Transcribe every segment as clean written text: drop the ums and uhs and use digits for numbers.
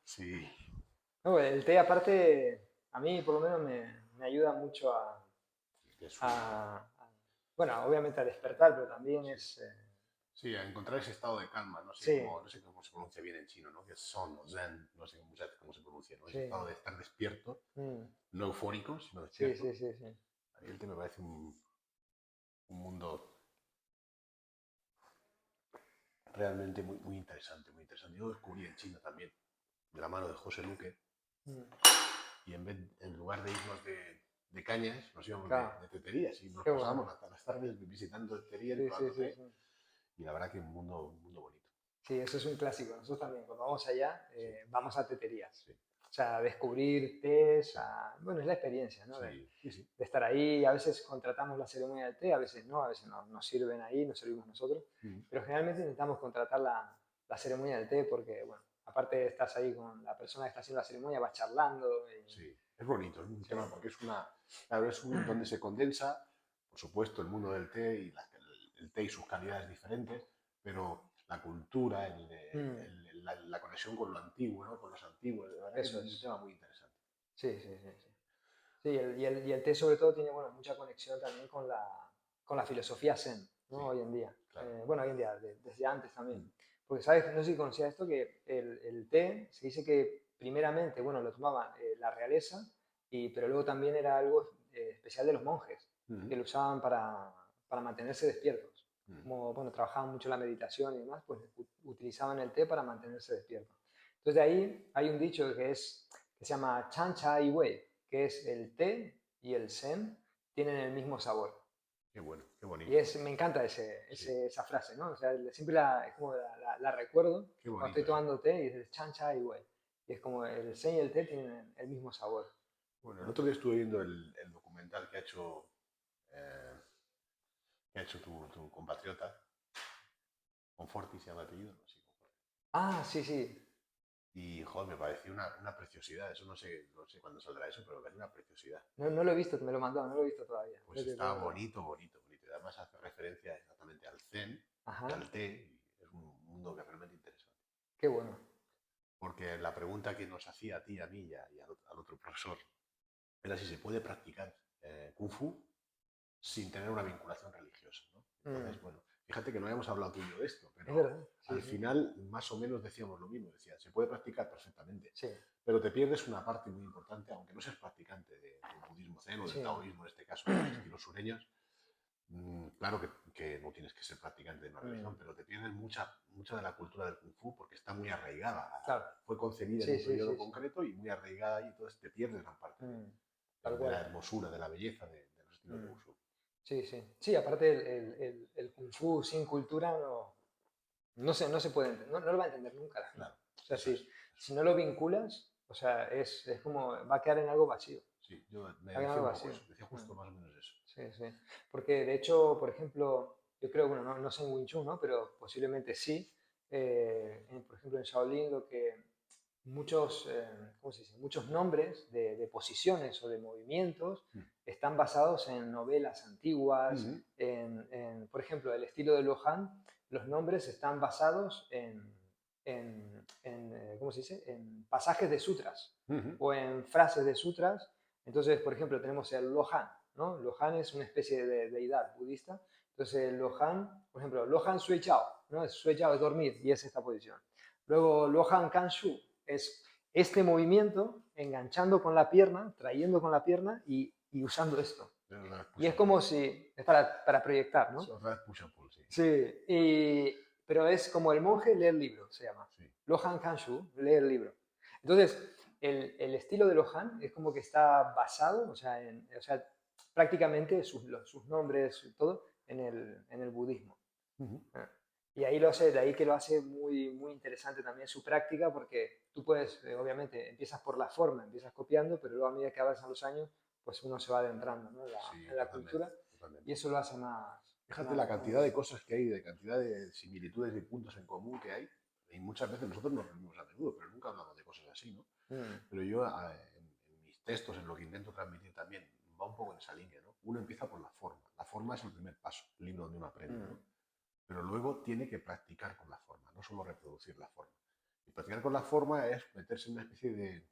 Sí, No, el té aparte, a mí por lo menos me ayuda mucho es un... a- bueno, obviamente a despertar, pero también Sí. es, Sí, a encontrar ese estado de calma, sí, no sé cómo se pronuncia bien en chino, ¿no? Que es son o zen, no sé muchas veces cómo se pronuncia, ¿no? Ese sí, estado de estar despierto, mm, no eufórico, sino sí, despierto. sí, sí, sí, A mí el té me parece un mundo realmente muy interesante, muy interesante. Yo lo descubrí en China también, de la mano de José Luque, mm, y en lugar de irnos de cañas, nos íbamos claro, de teterías y nos qué bueno, pasábamos las tardes visitando teterías y sí, sí, probando sí, té, sí. y la verdad que un mundo bonito. Sí, eso es un clásico. Nosotros también, cuando vamos allá, Sí, vamos a teterías. sí, O sea, a descubrir tés, sí, bueno, es la experiencia, ¿no? sí, sí, sí. De estar ahí. A veces contratamos la ceremonia del té, a veces no, nos sirven ahí, nos servimos nosotros. Mm. Pero generalmente intentamos contratar la ceremonia del té porque, bueno, aparte estás ahí con la persona que está haciendo la ceremonia, vas charlando. Sí, es bonito, es un Sí, tema porque claro, donde se condensa, por supuesto, el mundo del té y el té y sus calidades diferentes, pero la cultura, mm, la conexión con lo antiguo, ¿no? Con los antiguos, la verdad que es eso un es. tema muy interesante. Sí, sí, sí, sí. Sí, y el té sobre todo tiene bueno, mucha conexión también con la filosofía zen, ¿no? Sí, Hoy en día. claro. Bueno, hoy en día, desde antes también. Mm, Porque, ¿sabes? No sé si conocías esto, que el té se dice que primeramente, bueno, lo tomaban la realeza, pero luego también era algo especial de los monjes, mm, que lo usaban para mantenerse despiertos. mm. Como, bueno, trabajaban mucho la meditación y demás, pues utilizaban el té para mantenerse despiertos. Entonces de ahí hay un dicho que se llama Chan Chai Wei, que es el té y el zen tienen el mismo sabor. Qué bueno, qué bonito. Y me encanta Sí, esa frase, ¿no? O sea, siempre la, es como la recuerdo qué cuando estoy bonito, ¿eh? tomando té y dices Chan Chai Wei. Y es como el zen y el té tienen el mismo sabor. Bueno, el ¿No? otro día estuve viendo el documental eh, que ha hecho tu compatriota, Conforti se llama el apellido, no, sí, Conforti. Ah, sí, sí. Y, joder, me pareció una preciosidad. Eso no sé cuándo saldrá eso, pero me parece una preciosidad. No, no lo he visto, me lo mandó, no lo he visto todavía. Pues está bonito, bonito, bonito. Y además hace referencia exactamente al zen y Ajá, al té. Y es un mundo que es realmente interesante. qué bueno. Porque la pregunta que nos hacía a ti, a mí y al otro profesor era si se puede practicar Kung Fu sin tener una vinculación religiosa, ¿no? Mm, Entonces, bueno, fíjate que no habíamos hablado tú y yo de esto, es pero verdad, sí, al sí. final más o menos decíamos lo mismo. Decía, se puede practicar perfectamente, Sí, pero te pierdes una parte muy importante, aunque no seas practicante del budismo zen o del sí. taoísmo, en este caso, de estilos sureños. Claro que no tienes que ser practicante de una religión, Mm, pero te pierdes mucha de la cultura del kung fu porque está muy arraigada. claro, Fue concebida en sí, un sí, periodo sí, sí. concreto y muy arraigada y entonces te pierdes gran parte Mm, tal de la cual. hermosura, de la belleza de los estilos de Mm. Wushu. Sí, sí. Sí, aparte el Kung Fu sin cultura no se puede entender, no lo va a entender nunca la gente. Claro, O sea, eso si es. no lo vinculas, o sea, es como, va a quedar en algo vacío. Sí, yo me Va a quedar en decía algo un poco vacío. eso, decía Mm. justo más o menos eso. Sí, sí. Porque de hecho, por ejemplo, yo creo, bueno, no sé en Wing Chun, ¿no? Pero posiblemente sí. Por ejemplo, en Shaolin lo que muchos, ¿cómo se dice? Muchos nombres de posiciones o de movimientos Mm, están basados en novelas antiguas, mm, por ejemplo, el estilo de Lohan, los nombres están basados ¿cómo se dice? En pasajes de sutras mm, o en frases de sutras. Entonces, por ejemplo, tenemos el Lohan, ¿no? Lohan es una especie de deidad budista. Entonces, el Lohan, por ejemplo, Lohan Sui Chao, ¿no? Sui Chao es dormir y es esta posición. Luego, Lohan Kanshu es este movimiento enganchando con la pierna, trayendo con la pierna y usando esto. Pero otra vez Y push es and pull. como si, es para proyectar, ¿no? Otra vez push and pull, sí. Sí, pero es como el monje lee el libro, se llama. Sí. Lohan Kanshu lee el libro. Entonces, el estilo de Lohan es como que está basado, o sea prácticamente sus nombres, todo, en el budismo. Ujú. Ah. Y ahí lo hace, de ahí que lo hace muy, muy interesante también su práctica, porque tú puedes, obviamente, empiezas por la forma, empiezas copiando, pero luego a medida que avanzan los años, pues uno se va adentrando, ¿no? Sí, en la totalmente, cultura y totalmente. eso lo hace más, Fíjate la más cantidad de bonito. cosas que hay, de cantidad de similitudes y puntos en común que hay. Y muchas veces nosotros nos reunimos a menudo, pero nunca hablamos de cosas así, ¿no? Mm, Pero yo en mis textos, en lo que intento transmitir también, va un poco en esa línea, ¿no? Uno empieza por la forma. La forma es el primer paso, el libro donde uno aprende, mm, ¿no? Pero luego tiene que practicar con la forma, no solo reproducir la forma. Y practicar con la forma es meterse en una especie de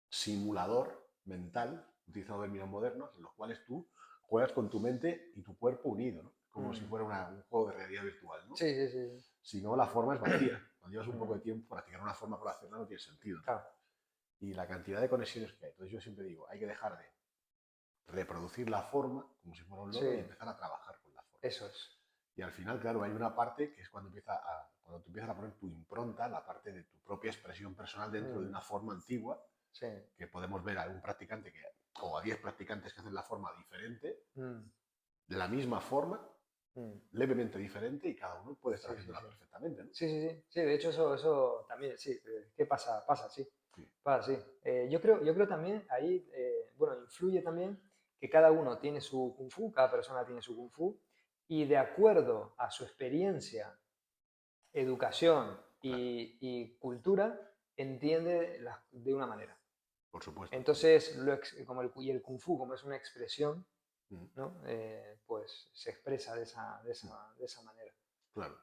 simulador mental, utilizando términos modernos, en los cuales tú juegas con tu mente y tu cuerpo unido, ¿no? Como si fuera un juego de realidad virtual, ¿no? Sí, sí, sí. Si no, la forma es vacía. Cuando llevas un poco de tiempo, practicar una forma por hacerla no tiene sentido, ¿no? Claro. Y la cantidad de conexiones que hay. Entonces yo siempre digo, hay que dejar de reproducir la forma como si fuera un loro y empezar a trabajar con la forma. Eso es. Y al final, claro, hay una parte que es cuando cuando tú empiezas a poner tu impronta, la parte de tu propia expresión personal dentro de una forma antigua, que podemos ver a un practicante o a 10 practicantes que hacen la forma diferente, de la misma forma, levemente diferente, y cada uno puede estar haciéndola perfectamente, ¿no? Sí, sí, sí. Sí, de hecho eso también, sí. ¿Qué pasa? Pasa, sí. Pasa, sí. Yo creo también ahí, bueno, influye también que cada uno tiene su kung fu, cada persona tiene su kung fu, y de acuerdo a su experiencia, educación y cultura, entiende de una manera. Por supuesto. Entonces, y el kung fu, como es una expresión, ¿no? Pues se expresa de esa manera. Claro.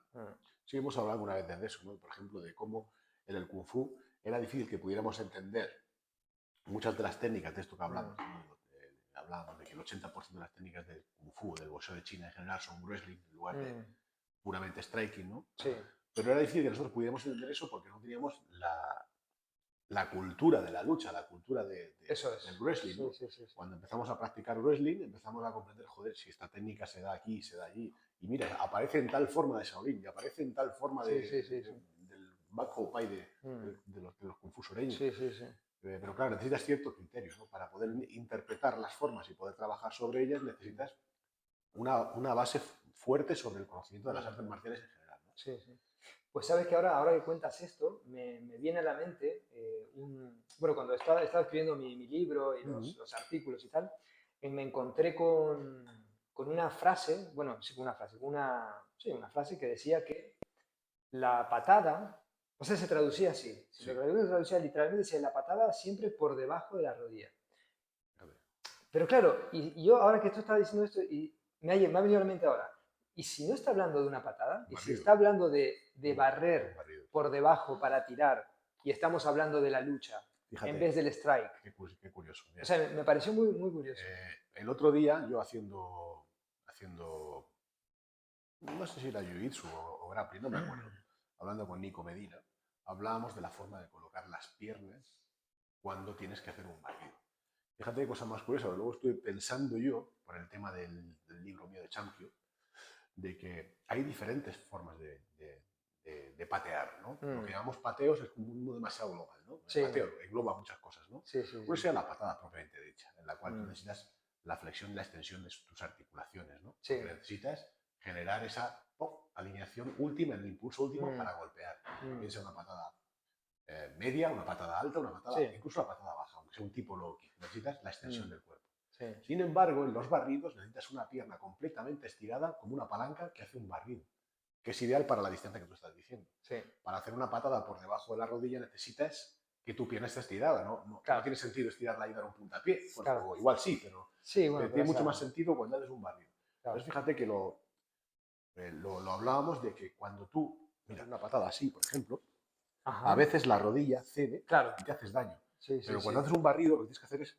Sí, hemos hablado alguna vez de eso, ¿no? Por ejemplo, de cómo en el kung fu era difícil que pudiéramos entender muchas de las técnicas de esto que hablamos, ¿no? Hablábamos de que el 80% de las técnicas del kung fu, del boxeo de China en general, son wrestling en lugar de puramente striking, ¿no? Sí. Pero era difícil que nosotros pudiéramos entender eso porque no teníamos la cultura de la lucha, la cultura del wrestling, ¿no? Sí. Cuando empezamos a practicar wrestling, empezamos a comprender, joder, si esta técnica se da aquí, se da allí, y mira, aparece en tal forma de Shaolin, y aparece en tal forma del Bak Pai de los Kung Fu sureños. Pero claro, necesitas ciertos criterios, ¿no? Para poder interpretar las formas y poder trabajar sobre ellas, necesitas una base fuerte sobre el conocimiento de las artes marciales en general, ¿no? Sí. Pues sabes que ahora que cuentas esto, me viene a la mente, bueno, cuando estaba escribiendo mi libro y los artículos y tal, me encontré con una frase, bueno, sí, una frase que decía que la patada, o sea, se traducía así, se traducía literalmente, decía la patada siempre por debajo de la rodilla. Pero claro, y yo ahora que tú estás diciendo esto, y me ha venido a la mente ahora, y si no está hablando de una patada, y si está hablando de barrer por debajo para tirar, y estamos hablando de la lucha, fíjate, en vez del strike. Qué curioso. O sea, me pareció muy, muy curioso. El otro día, yo haciendo no sé si era jiu-jitsu o grappling, no me acuerdo, hablando con Nico Medina, hablábamos de la forma de colocar las piernas cuando tienes que hacer un barrido. Fíjate qué cosa más curiosa, luego estoy pensando yo, por el tema del libro mío de Champio, de que hay diferentes formas de patear, ¿no? Lo que llamamos pateos es un mundo demasiado global, ¿no? El pateo engloba muchas cosas, ¿no? Una sea la patada propiamente dicha, en la cual tú necesitas la flexión y la extensión de tus articulaciones, ¿no? Porque necesitas generar esa alineación última, el impulso último para golpear. Piensa una patada media, una patada alta, una patada, incluso una patada baja, aunque sea un tipo low kick. Necesitas la extensión del cuerpo. Sin embargo, en los barridos necesitas una pierna completamente estirada como una palanca que hace un barrido, que es ideal para la distancia que tú estás diciendo. Para hacer una patada por debajo de la rodilla necesitas que tu pierna esté estirada, ¿no? No tiene sentido estirarla y dar un puntapié. Bueno, o igual sí, pero tiene mucho más sentido cuando haces un barrido. Entonces fíjate que lo hablábamos de que cuando tú miras una patada así, por ejemplo, a veces la rodilla cede y te haces daño. Pero cuando haces un barrido, lo que tienes que hacer es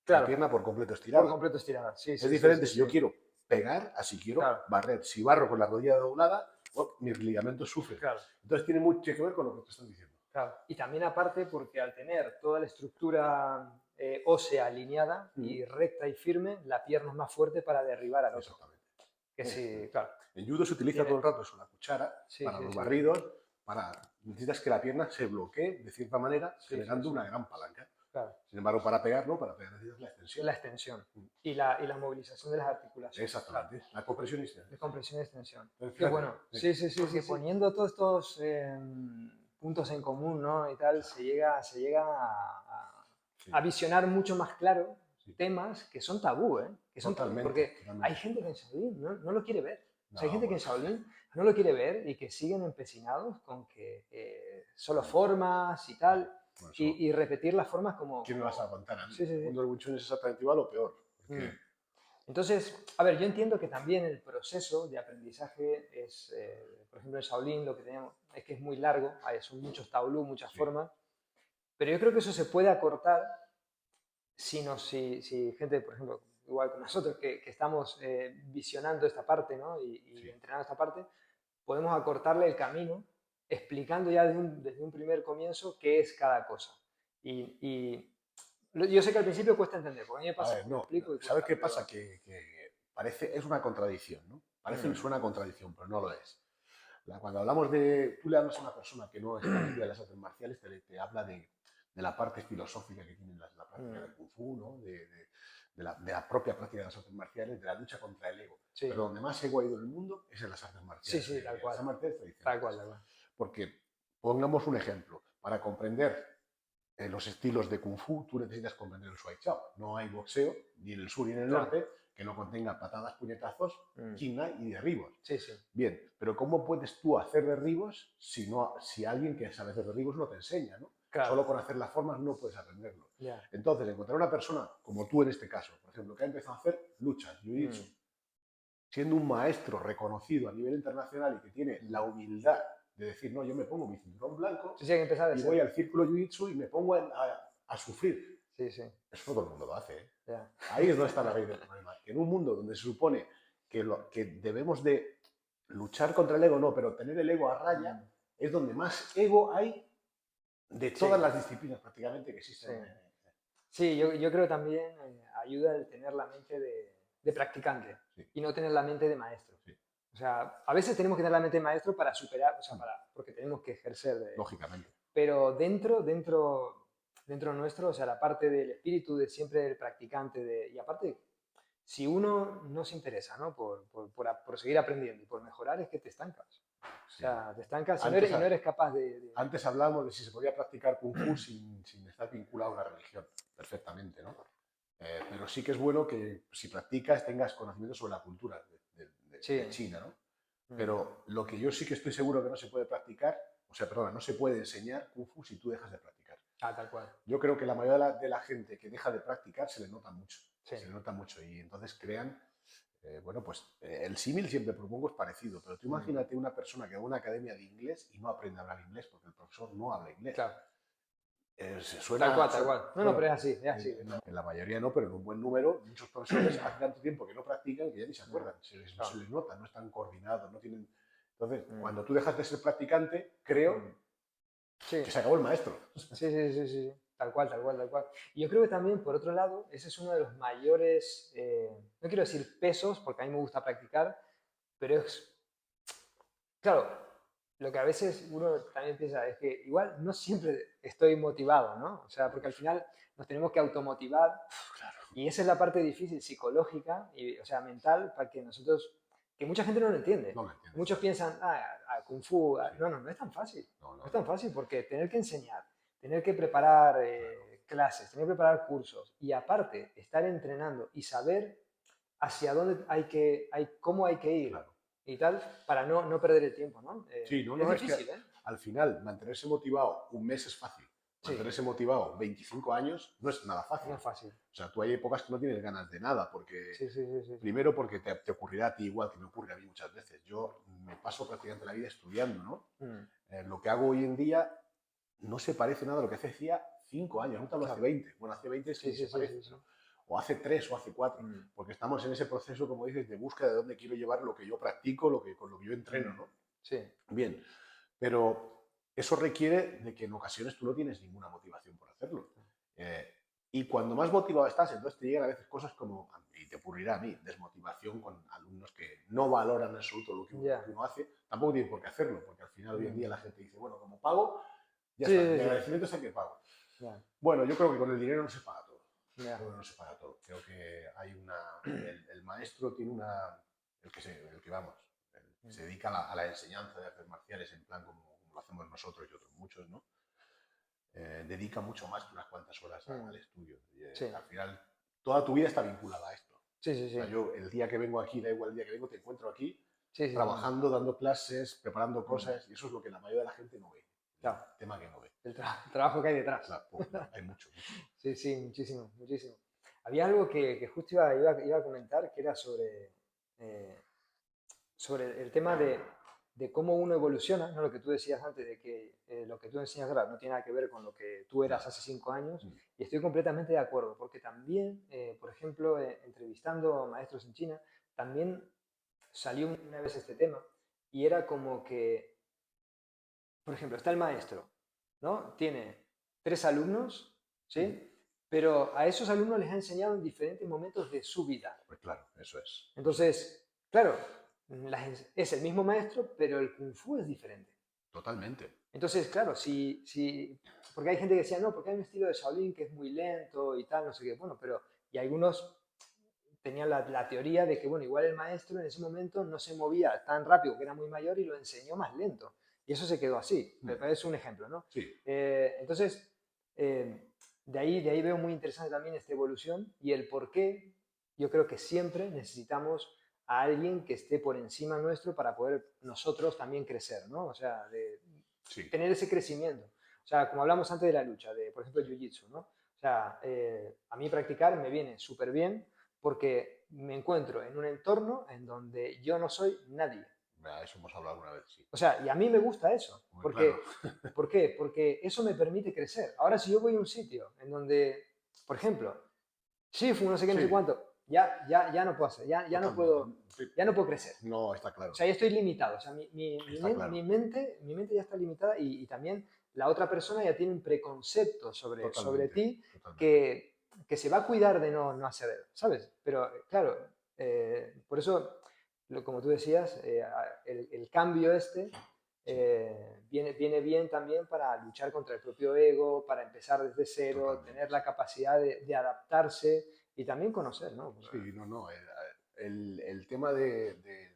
la pierna por completo estirada. Por completo estirada, es diferente si yo quiero pegar, así quiero barrer. Si barro con la rodilla doblada, mis ligamentos sufren. Entonces tiene mucho que ver con lo que te están diciendo. Y también aparte porque al tener toda la estructura ósea alineada y recta y firme, la pierna es más fuerte para derribar al otro. Exactamente. Que sí, claro. En judo se utiliza todo el rato eso, la cuchara, para los barridos, necesitas que la pierna se bloquee de cierta manera, generando una gran palanca. Sin embargo, para pegar necesitas la extensión. La extensión. Y la movilización de las articulaciones. Exactamente. La compresión y extensión. La compresión y extensión. Qué bueno. Sí. Poniendo todos estos puntos en común, ¿no? Y tal, se llega a visionar mucho más claro temas que son tabú, ¿eh? Que son tabú, porque hay gente que en Shaolin no lo quiere ver. O sea, hay gente que en Shaolin no lo quiere ver y que siguen empecinados con que solo formas y tal, y repetir las formas como... ¿Qué me vas a contar? El mundo del Wing Chun es exactamente igual o peor. Porque Entonces, a ver, yo entiendo que también el proceso de aprendizaje es, por ejemplo, en Shaolin lo que tenemos es que es muy largo, son muchos taolú, muchas Sí, formas, pero yo creo que eso se puede acortar si gente, por ejemplo, igual con nosotros, que estamos visionando esta parte, ¿no? Y sí. entrenando esta parte, podemos acortarle el camino explicando ya desde un primer comienzo qué es cada cosa. Yo sé que al principio cuesta entender, porque a mí me A pasa ver, que lo no, explico y ¿sabes cuesta, qué pasa? pero... Que parece, es una contradicción, ¿no? Parece, Mm, suena a contradicción, pero no lo es. Cuando hablamos de, tú le hablas a una persona que no está metida en las artes marciales, te habla de la parte filosófica que tiene la práctica mm, del Kung Fu, ¿no? De la propia práctica de las artes marciales, de la lucha contra el ego. sí, Pero donde más ego ha ido en el mundo es en las artes sí, marciales, sí, tal las cual, artes marciales tal cual, tradicionales. tal cual. Porque, pongamos un ejemplo, para comprender los estilos de Kung Fu, tú necesitas comprender el Shuai Chao. No hay boxeo, ni en el sur ni en el Claro, norte, que no contenga patadas, puñetazos, mm, quina y derribos. sí, sí, Bien, pero ¿cómo puedes tú hacer derribos si alguien que sabe hacer derribos no te enseña? ¿No? claro, Solo con hacer las formas no puedes aprenderlo. ya, Entonces, encontrar una persona como tú en este caso, por ejemplo, que ha empezado a hacer luchas, jiu-jitsu, mm, siendo un maestro reconocido a nivel internacional y que tiene la humildad de decir, no, yo me pongo mi cinturón blanco sí, sí, hay que empezar de y voy cero, al círculo jiu-jitsu y me pongo a sufrir. sí, sí, Eso todo el mundo lo hace. ¿Eh? ya, Ahí es donde está la raíz del problema. Que en un mundo donde se supone que debemos de luchar contra el ego, no, pero tener el ego a raya, mm, es donde más ego hay de sí, todas las disciplinas prácticamente que sí. existen. Sí, yo creo también ayuda el tener la mente de practicante Sí, y no tener la mente de maestro. sí. O sea, a veces tenemos que tener la mente de maestro para superar, o sea, porque tenemos que ejercer. Lógicamente. Pero dentro nuestro, o sea, la parte del espíritu de siempre el practicante, y aparte, si uno no se interesa, ¿no? Por seguir aprendiendo y por mejorar, es que te estancas. O Sí. sea, te estancas Antes, y no eres capaz antes hablábamos de si se podía practicar Kung Fu sin estar vinculado a una religión. Perfectamente, ¿no? Pero sí que es bueno que si practicas tengas conocimiento sobre la cultura de Sí. China, ¿no? Mm. Pero lo que yo sí que estoy seguro que no se puede practicar, o sea, perdona, no se puede enseñar Kung Fu si tú dejas de practicar. Ah, tal cual. Yo creo que la mayoría de la gente que deja de practicar se le nota mucho, Sí. se le nota mucho y entonces crean, bueno, pues el símil siempre propongo es parecido, pero tú Mm. imagínate una persona que va a una academia de inglés y no aprende a hablar inglés porque el profesor no habla inglés. Claro. Se Tal suena, cual, tal cual. No, no, bueno, pero es así, es así. en la mayoría no, pero en un buen número, muchos profesores hace tanto tiempo que no practican que ya ni se Mm. acuerdan, se Claro. les nota, no están coordinados, no tienen... Entonces, Mm. cuando tú dejas de ser practicante, creo Mm. Sí. que se acabó el maestro. Sí, sí, sí, sí, tal cual, tal cual, tal cual. Y yo creo que también, por otro lado, ese es uno de los mayores, no quiero decir pesos, porque a mí me gusta practicar, pero es, claro, lo que a veces uno también piensa es que igual no siempre estoy motivado, ¿no? O sea, porque al final nos tenemos que automotivar y esa es la parte difícil psicológica, y, o sea, mental, para que nosotros, que mucha gente no lo entiende. No lo entiendes. Muchos piensan, Kung Fu, Sí. no, no, no es tan fácil. No, No no, es tan no. fácil porque tener que enseñar, tener que preparar Claro, clases, tener que preparar cursos y aparte estar entrenando y saber hacia dónde cómo hay que ir claro. y tal, para no perder el tiempo, ¿no? Sí, no, Es no, es que difícil, ¿eh? al final mantenerse motivado un mes es fácil. Sí, Mantenerse motivado 25 años no es nada fácil. no es fácil. O sea, tú hay épocas que no tienes ganas de nada, porque Sí, sí, sí, sí. primero porque te ocurrirá a ti igual que me ocurre a mí muchas veces. Yo me paso prácticamente la vida estudiando, ¿no? Mm, Lo que hago hoy en día no se parece nada a lo que hacía 5 años, no te hablo hace claro. 20. Bueno, hace 20 es que Sí, ni se sí, sí, parece, sí, sí. ¿no? O hace 3 o hace 4, Mm, porque estamos en ese proceso, como dices, de búsqueda de dónde quiero llevar lo que yo practico, con lo que yo entreno, mm, ¿no? sí, Bien, pero eso requiere de que en ocasiones tú no tienes ninguna motivación por hacerlo. Eh, y cuando más motivado estás, entonces te llegan a veces cosas como, y te ocurrirá a mí, desmotivación con alumnos que no valoran en absoluto lo ya. que uno hace, tampoco tienen por qué hacerlo, porque al final hoy en Mm, día la gente dice, bueno, como pago, ya sí, está, mi sí, sí. agradecimiento es el que pago. Ya, Bueno, yo creo que con el dinero no se paga todo. ya. Creo que no se paga todo. Creo que hay una. El maestro tiene una. El que vamos, el que se dedica a la enseñanza de artes marciales en plan como lo hacemos nosotros y otros muchos, ¿no? Dedica mucho más que unas cuantas horas al Mm, estudio. Y, sí, al final, toda tu vida está vinculada a esto. sí, sí, O sea, sí. yo el día que vengo aquí, da igual el día que vengo, te encuentro aquí Sí, sí, sí. trabajando, dando clases, preparando Mm, cosas, y eso es lo que la mayoría de la gente no ve. El claro, tema que no ve. el trabajo que hay detrás. Claro, hay mucho, mucho. Sí, sí, muchísimo, muchísimo. Había algo que justo iba a comentar, que era eh, sobre el tema de cómo uno evoluciona, ¿no? Lo que tú decías antes, de que lo que tú enseñas ahora no tiene nada que ver con lo que tú eras hace 5 años, Mm. y estoy completamente de acuerdo, porque también, por ejemplo, entrevistando maestros en China, también salió una vez este tema, y era como que, por ejemplo, está el maestro, ¿no? Tiene 3 alumnos, Ujú. ¿sí? Pero a esos alumnos les ha enseñado en diferentes momentos de su vida. Pues claro, eso es. Entonces, claro, es el mismo maestro, pero el kung fu es diferente. Totalmente. Entonces, claro, porque hay gente que decía, no, porque hay un estilo de Shaolin que es muy lento y tal, no sé qué, bueno, pero, y algunos tenían la teoría de que, bueno, igual el maestro en ese momento no se movía tan rápido, que era muy mayor, y lo enseñó más lento. Y eso se quedó así, Mm. pero es un ejemplo, ¿no? Sí, Entonces, de ahí veo muy interesante también esta evolución y el por qué yo creo que siempre necesitamos a alguien que esté por encima nuestro para poder nosotros también crecer, ¿no? O sea, sí. tener ese crecimiento. O sea, como hablamos antes de la lucha, de, por ejemplo, el jiu-jitsu, ¿no? O sea, a mí practicar me viene súper bien porque me encuentro en un entorno en donde yo no soy nadie. Eso hemos hablado alguna vez, sí. O sea, y a mí me gusta eso. Muy claro. ¿Por qué? Porque eso me permite crecer. Ahora, si yo voy a un sitio en donde, por ejemplo, Shifu, no sé qué, no sé Sí, cuánto, ya no puedo hacer, totalmente. Sí. ya no puedo crecer. No, está O claro. sea, ya estoy limitado. O sea, Está claro. mi mente ya está limitada y también la otra persona ya tiene un preconcepto sobre Totalmente. ti Totalmente. que se va a cuidar de no hacer, ¿sabes? Pero claro, por eso, como tú decías, el cambio Sí, viene bien también para luchar contra el propio ego, para empezar desde cero, totalmente. tener la capacidad de adaptarse y también conocer, ¿no? Sí, no, no. El tema de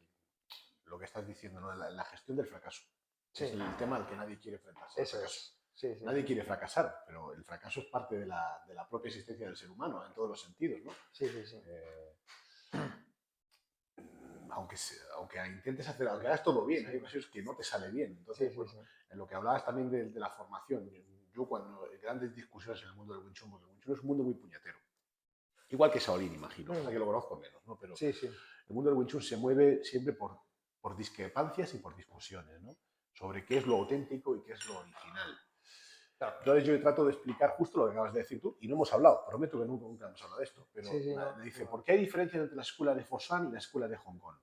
lo que estás diciendo, ¿no? La gestión del fracaso. Es Sí, el tema al que nadie quiere enfrentarse, al eso fracaso. es. Sí, sí, Nadie quiere fracasar, pero el fracaso es parte de la propia existencia del ser humano, en todos los sentidos, ¿no? sí, sí, sí. Eh, aunque intentes hacer, aunque hagas todo bien, Sí, hay ocasiones que no te sale bien. sí, Entonces, sí, bueno, sí. en lo que hablabas también de la formación, yo cuando grandes discusiones en el mundo del Wing Chun, porque el Wing Chun es un mundo muy puñetero, igual que Shaolin, imagino, pasa Mm, que lo conozco menos, ¿no? Pero sí, sí. el mundo del Wing Chun se mueve siempre por discrepancias y por discusiones, ¿no? Sobre qué es lo auténtico y qué es lo original. Claro. Entonces yo trato de explicar justo lo que acabas de decir tú, y no hemos hablado, prometo que nunca hemos hablado de esto, Sí, pero sí, me no, dice, no. ¿por qué hay diferencias entre la escuela de Foshan y la escuela de Hong Kong?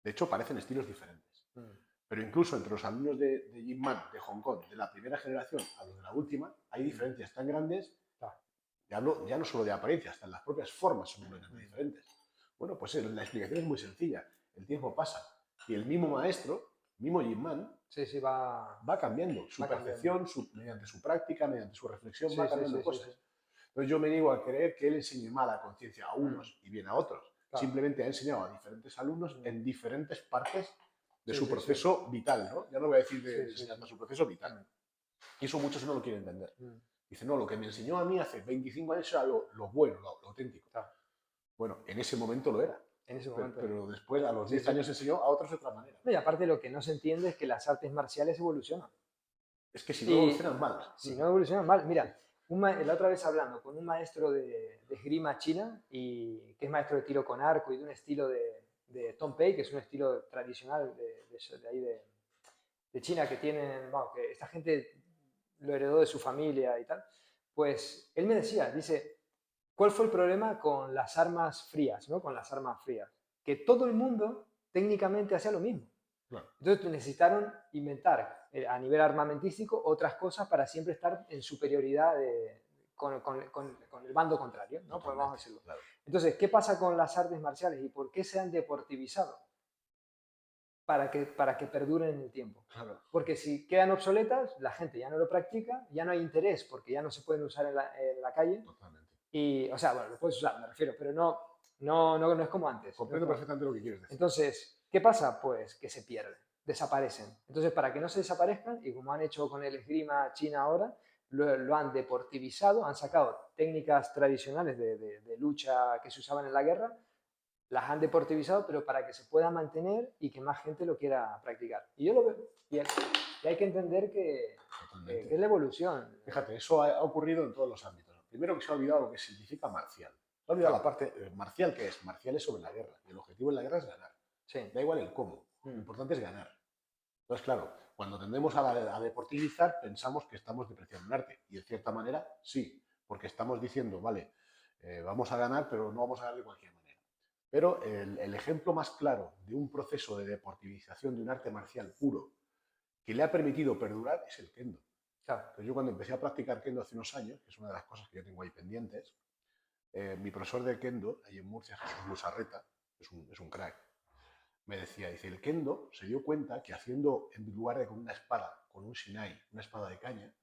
De hecho, parecen estilos diferentes. Mm, Pero incluso entre los alumnos de Jim Man de Hong Kong, de la primera generación a los de la última, hay mm, diferencias tan grandes, claro, ya no solo de apariencia, hasta en las propias formas son completamente mm. diferentes. Bueno, pues la explicación es muy sencilla. El tiempo pasa y el mismo maestro, mismo Jim Man, Sí, sí, va cambiando su va cambiando. percepción, mediante su práctica, mediante su reflexión, Sí, va sí, cambiando sí, sí, sí. cosas. Entonces yo me niego a creer que él enseñe mal a conciencia a Mm, unos y bien a otros. claro. Simplemente ha enseñado a diferentes alumnos Mm, en diferentes partes de sí, su sí, sí. proceso vital, ¿no? Ya no voy a decir de Sí, sí, sí. enseñanza, su proceso vital. Mm, Y eso muchos no lo quieren entender. mm, Dice, no, lo que me enseñó a mí hace 25 años era lo bueno, lo auténtico. claro. Bueno, en ese momento lo era. En ese Pero, momento era. pero después, a los Sí, 10 sí. años, enseñó a otros de otra manera. No, y aparte lo que no se entiende es que las artes marciales evolucionan. Es que si no evolucionan Y mal. si no evolucionan mal, mira, la otra vez hablando con un maestro de esgrima china, que es maestro de tiro con arco y de un estilo de Tom Pei, que es un estilo tradicional de ahí de China que tienen, bueno, que esta gente lo heredó de su familia y tal, pues él me decía, dice, ¿cuál fue el problema con las armas frías, ¿no? Con las armas frías? Que todo el mundo técnicamente hacía lo mismo. Claro, Entonces necesitaron inventar a nivel armamentístico otras cosas para siempre estar en superioridad con el bando contrario, ¿no? Pues vamos a totalmente. decirlo. Claro, Entonces, ¿qué pasa con las artes marciales y por qué se han deportivizado? Para que perduren en el tiempo. claro, Porque si quedan obsoletas, la gente ya no lo practica, ya no hay interés porque ya no se pueden usar en la calle. totalmente. Y, o sea, bueno, lo puedes usar, me refiero, pero no es como antes. No es Comprendo como antes. perfectamente lo que quieres decir. Entonces, ¿qué pasa? Pues que se pierden, desaparecen. Entonces, para que no se desaparezcan, y como han hecho con el esgrima China ahora, lo han deportivizado, han sacado técnicas tradicionales de lucha que se usaban en la guerra, las han deportivizado, pero para que se pueda mantener y que más gente lo quiera practicar. Y yo lo veo. Y hay que entender que Totalmente. es la evolución. Fíjate, eso ha ocurrido en todos los ámbitos. Primero que se ha olvidado lo que significa marcial. Se ha olvidado la parte marcial, que es marcial es sobre la guerra. Y el objetivo en la guerra es ganar. Sí. Da igual el cómo. Lo importante es ganar. Entonces, claro, cuando tendemos a deportivizar, pensamos que estamos depreciando un arte. Y de cierta manera, sí, porque estamos diciendo, vale, vamos a ganar, pero no vamos a ganar de cualquier manera. Pero el ejemplo más claro de un proceso de deportivización de un arte marcial puro que le ha permitido perdurar es el kendo. Claro. Entonces, yo cuando empecé a practicar kendo hace unos años, que es una de las cosas que yo tengo ahí pendientes, mi profesor de kendo, ahí en Murcia, Jesús Lusarreta, es un crack, me decía, dice, el kendo se dio cuenta que haciendo, en lugar de con una espada, con un shinai, una espada de caña,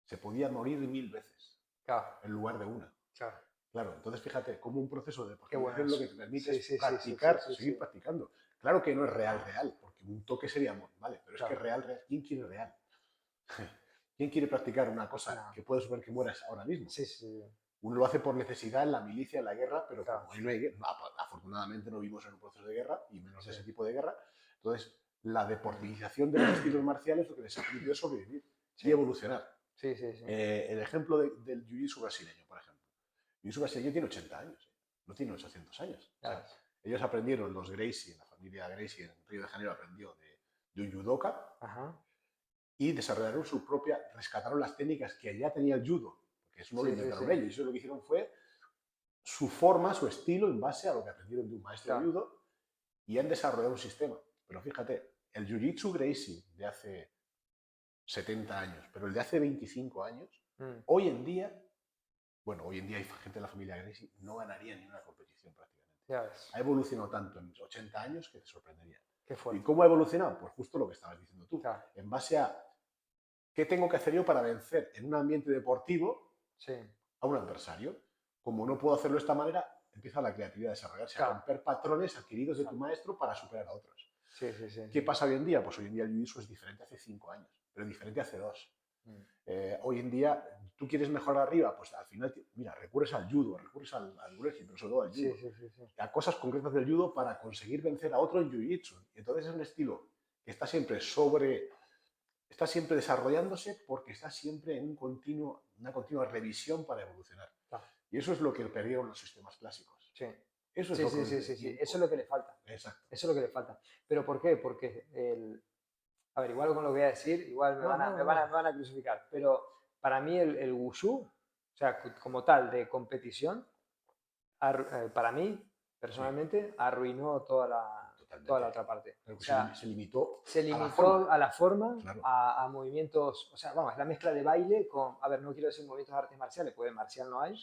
se podía morir 1000 veces, Claro. en lugar de una. Claro. Claro, entonces fíjate, como un proceso de bueno lo que te permite sí, es practicar, sí, seguir practicando. Claro que no es real, porque un toque sería, vale, pero claro. es que real, ¿quién quiere real? ¿Quién quiere practicar una cosa que puede suponer que mueras ahora mismo? Sí, sí. Uno lo hace por necesidad en la milicia, en la guerra, pero claro. como no hay guerra, afortunadamente no vivimos en un proceso de guerra, y menos de ese tipo de guerra. Entonces, la deportivización de los estilos marciales lo que les ha permitido es sobrevivir y evolucionar. Sí, sí, sí. El ejemplo del jiu-jitsu brasileño, por ejemplo. El jiu-jitsu brasileño tiene 80 años, no tiene 800 años. O sea, ellos aprendieron, los Gracie, la familia Gracie en Río de Janeiro aprendió de un judoka. Ajá. Y desarrollaron su propia, rescataron las técnicas que ya tenía el judo, porque eso no lo inventaron ellos, eso lo que hicieron fue su forma, su estilo en base a lo que aprendieron de un maestro de judo y han desarrollado un sistema. Pero fíjate, el Jiu-Jitsu Gracie de hace 70 años, pero el de hace 25 años, hoy en día hay gente de la familia Gracie, no ganaría ni una competición prácticamente. Ha evolucionado tanto en 80 años que te sorprendería. ¿Y cómo ha evolucionado? Pues justo lo que estabas diciendo tú. En base a qué tengo que hacer yo para vencer en un ambiente deportivo a un adversario. Como no puedo hacerlo de esta manera, empieza la creatividad a desarrollarse, a romper patrones adquiridos de tu maestro para superar a otros. ¿Qué pasa hoy en día? Pues hoy en día el jiu-jitsu es diferente hace 5 años, pero diferente hace 2. Hoy en día, ¿tú quieres mejorar arriba? Pues al final, mira, recurres al judo, recurres al wrestling, pero sobre todo al judo. A cosas concretas del judo para conseguir vencer a otro en jiu-jitsu. Entonces es un estilo que está siempre desarrollándose porque está siempre en una continua revisión para evolucionar. Y eso es lo que perdieron los sistemas clásicos. Eso es Eso es lo que le falta. Exacto. Eso es lo que le falta. ¿Pero por qué? Porque a ver, igual con lo que voy a decir, igual me van a crucificar, pero para mí el wushu, o sea, como tal, de competición, para mí, personalmente, arruinó toda la otra parte. O sea, se limitó a la forma, claro. a movimientos, o sea, vamos, la mezcla de baile con, a ver, no quiero decir movimientos de artes marciales, porque marcial no hay.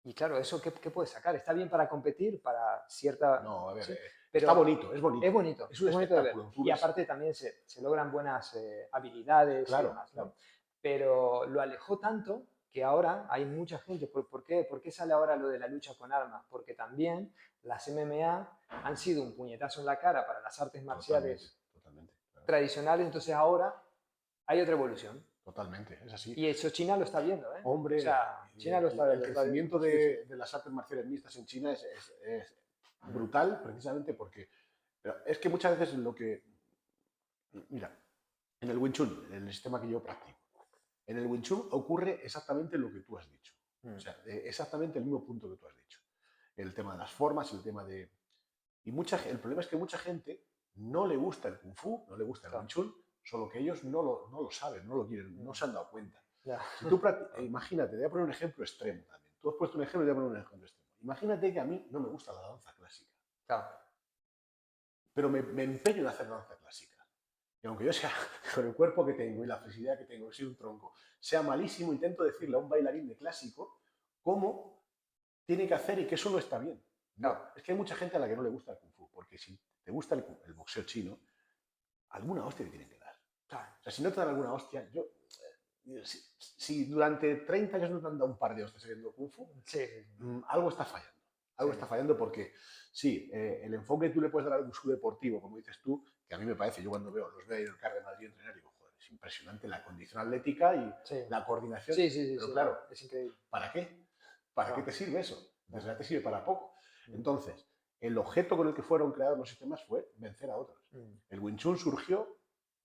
Y claro, ¿eso qué puedes sacar? ¿Está bien para competir? Para cierta... No, a ver, ¿sí? Pero está bonito, es bonito. Es bonito, es un bonito de ver. Y ves. aparte también se logran buenas habilidades claro, y demás, claro. ¿no? Pero lo alejó tanto que ahora hay mucha gente. ¿Por qué sale ahora lo de la lucha con armas? Porque también las MMA han sido un puñetazo en la cara para las artes marciales totalmente, claro. tradicionales, entonces ahora hay otra evolución. Totalmente, es así. Y eso China lo está viendo, ¿eh? Hombre, o sea, China lo está viendo. El crecimiento de las artes marciales mixtas en China es brutal, precisamente porque... Pero es que muchas veces lo que... Mira, en el Wing Chun, en el sistema que yo practico, en el Wing Chun ocurre exactamente lo que tú has dicho. O sea, exactamente el mismo punto que tú has dicho. El tema de las formas, el tema de... el problema es que mucha gente no le gusta el Kung Fu, no le gusta el Wing Chun, solo que ellos no lo saben, no lo quieren, no se han dado cuenta. Si tú imagínate, te voy a poner un ejemplo extremo también. Tú has puesto un ejemplo y te voy a poner un ejemplo extremo. Imagínate que a mí no me gusta la danza clásica. Claro. Pero me empeño en hacer danza clásica. Y aunque yo sea, con el cuerpo que tengo y la flexibilidad que tengo, que soy un tronco, sea malísimo, intento decirle a un bailarín de clásico cómo tiene que hacer y que eso no está bien. No, es que hay mucha gente a la que no le gusta el Kung Fu, porque si te gusta el boxeo chino, alguna hostia te tienen que dar. Claro. O sea, si no te dan alguna hostia, si durante 30 años no te han dado un par de hostias haciendo Kung Fu, algo está fallando. Algo está fallando porque, sí, el enfoque que tú le puedes dar al Wushu deportivo, como dices tú, que a mí me parece, yo cuando los veo ir al CAR de Madrid entrenar, digo, joder, es impresionante la condición atlética y la coordinación. Pero claro, es increíble. ¿Para qué? ¿Para qué te sirve eso? En realidad te sirve para poco. Entonces, el objeto con el que fueron creados los sistemas fue vencer a otros. El Wing Chun surgió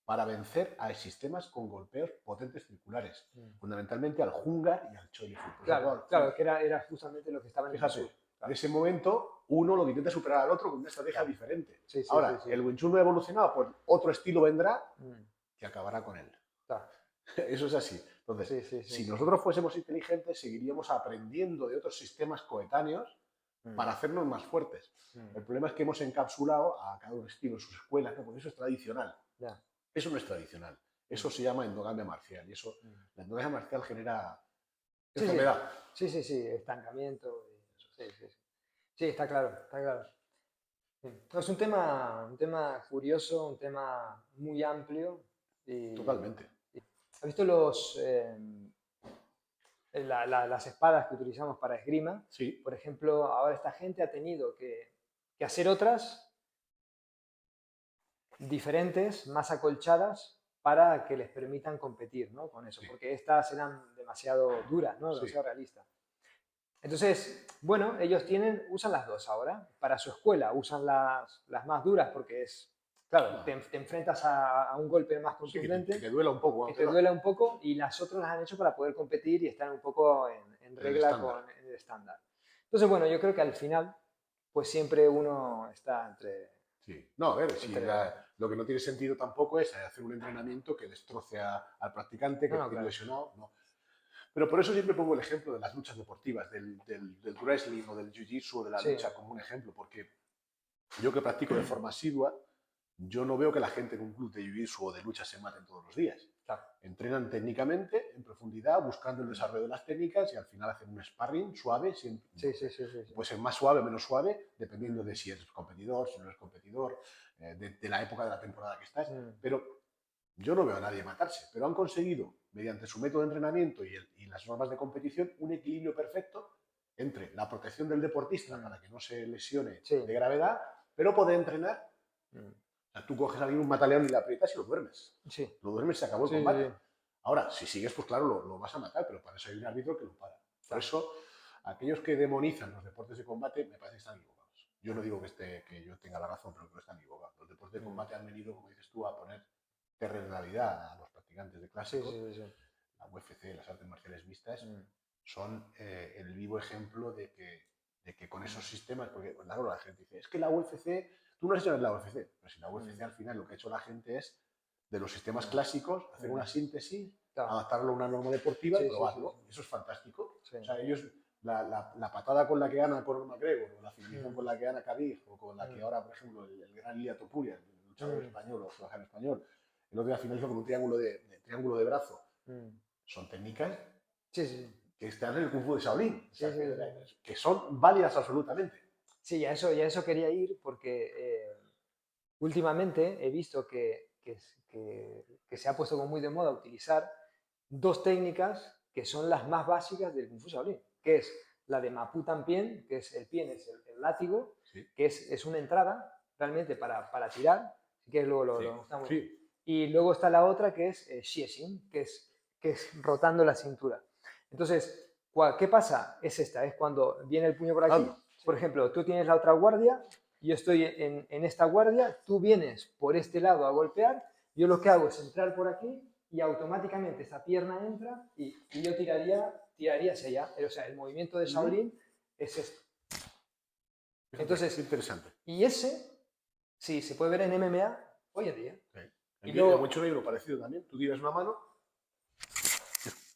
para vencer a sistemas con golpeos potentes circulares, Mm. fundamentalmente al Húngar y al Chole Foot. Por Claro, ejemplo, claro, que era justamente lo que estaba en el fíjate, sur. en Claro. ese momento uno lo que intenta superar al otro con una estrategia Claro. diferente. Sí, sí, Ahora, sí, sí. el Wing Chun no ha evolucionado, pues otro estilo vendrá Mm. que acabará con él. Claro. Eso es así. Entonces, Sí, sí, sí, si sí. nosotros fuésemos inteligentes, seguiríamos aprendiendo de otros sistemas coetáneos Mm. para hacernos más fuertes. Mm. El problema es que hemos encapsulado a cada un estilo en sus escuelas, ¿no? Porque eso es tradicional. Ya. Eso no es tradicional. Eso se llama endogamia marcial. Y eso, Mm. la endogamia marcial genera Sí, sí. enfermedad. Sí, sí, sí, estancamiento. Sí, sí, sí. Sí, está claro, está claro. Sí. No, es un tema curioso, un tema muy amplio. Totalmente. ¿Has visto las espadas que utilizamos para esgrima? Sí. Por ejemplo, ahora esta gente ha tenido que hacer otras diferentes, más acolchadas, para que les permitan competir, ¿no? Con eso, Sí. porque estas eran demasiado duras, ¿no? Sí. Demasiado realistas. Entonces, bueno, ellos usan las dos ahora. Para su escuela usan las más duras porque claro, No. te enfrentas a un golpe más Sí, que contundente, te duela un poco. que te duela un poco, y las otras las han hecho para poder competir y estar un poco en regla estándar. con el estándar. Entonces, bueno, yo creo que al final, pues siempre uno está entre... Sí. No, a ver, si lo que no tiene sentido tampoco es hacer un entrenamiento que destroce al practicante, que No, esté claro. lesionado. No. Pero por eso siempre pongo el ejemplo de las luchas deportivas, del wrestling o del jiu-jitsu o de la Sí. lucha como un ejemplo, porque yo que practico de forma asidua, yo no veo que la gente en un club de jiu-jitsu o de lucha se maten todos los días. Claro. Entrenan técnicamente, en profundidad, buscando el desarrollo de las técnicas y al final hacen un sparring suave. Siempre, Sí, sí, sí, sí, sí. puede ser más suave o menos suave, dependiendo de si eres competidor, si no eres competidor, de la época de la temporada que estás. Pero yo no veo a nadie matarse, pero han conseguido, mediante su método de entrenamiento y las normas de competición, un equilibrio perfecto entre la protección del deportista para que no se lesione Sí. de gravedad, pero poder entrenar. O sea, tú coges a alguien un mataleón y le aprietas y lo duermes. Sí. Lo duermes y se acabó el Sí, combate. sí. Ahora, si sigues, pues claro, lo vas a matar, pero para eso hay un árbitro que lo para. Por eso, aquellos que demonizan los deportes de combate me parece que están equivocados. Yo no digo que yo tenga la razón, pero que no están equivocados. Los deportes de combate han venido, como dices tú, a poner terrenalidad a los practicantes de clásicos. Sí, sí, sí. La UFC, las artes marciales mixtas, son el vivo ejemplo de que con esos sistemas, porque claro, la gente dice, es que la UFC, tú no has hecho la UFC, pero si la UFC al final lo que ha hecho la gente es, de los sistemas clásicos, hacer una síntesis, adaptarlo a una norma deportiva y probarlo. Eso es fantástico. Sí. O sea, ellos, la patada con la que gana Conor McGregor, o la finalización con la que gana Khabib, o con la que ahora, por ejemplo, el gran Ilia Topuria, el luchador español o surajano español, el otro día finalizó con un triángulo de brazo. Son técnicas que están en el Kung Fu de Shaolin, o sea, que son válidas absolutamente. Sí, a eso quería ir porque últimamente he visto que se ha puesto como muy de moda utilizar dos técnicas que son las más básicas del Kung Fu Shaolin, que es la de Mapu Tampien, que es el pien, es el látigo, que es una entrada realmente para tirar, que luego lo mostramos. Y luego está la otra que es Xiexing, que es rotando la cintura. Entonces, ¿qué pasa? Es esta, es cuando viene el puño por aquí. Por ejemplo, tú tienes la otra guardia, yo estoy en esta guardia, tú vienes por este lado a golpear, yo lo que hago es entrar por aquí y automáticamente esa pierna entra y yo tiraría hacia allá. O sea, el movimiento de Shaolin es esto. Entonces, interesante. Y ese, sí, se puede ver en MMA hoy en día. Y luego, mucho negro parecido también. Tú tiras una mano.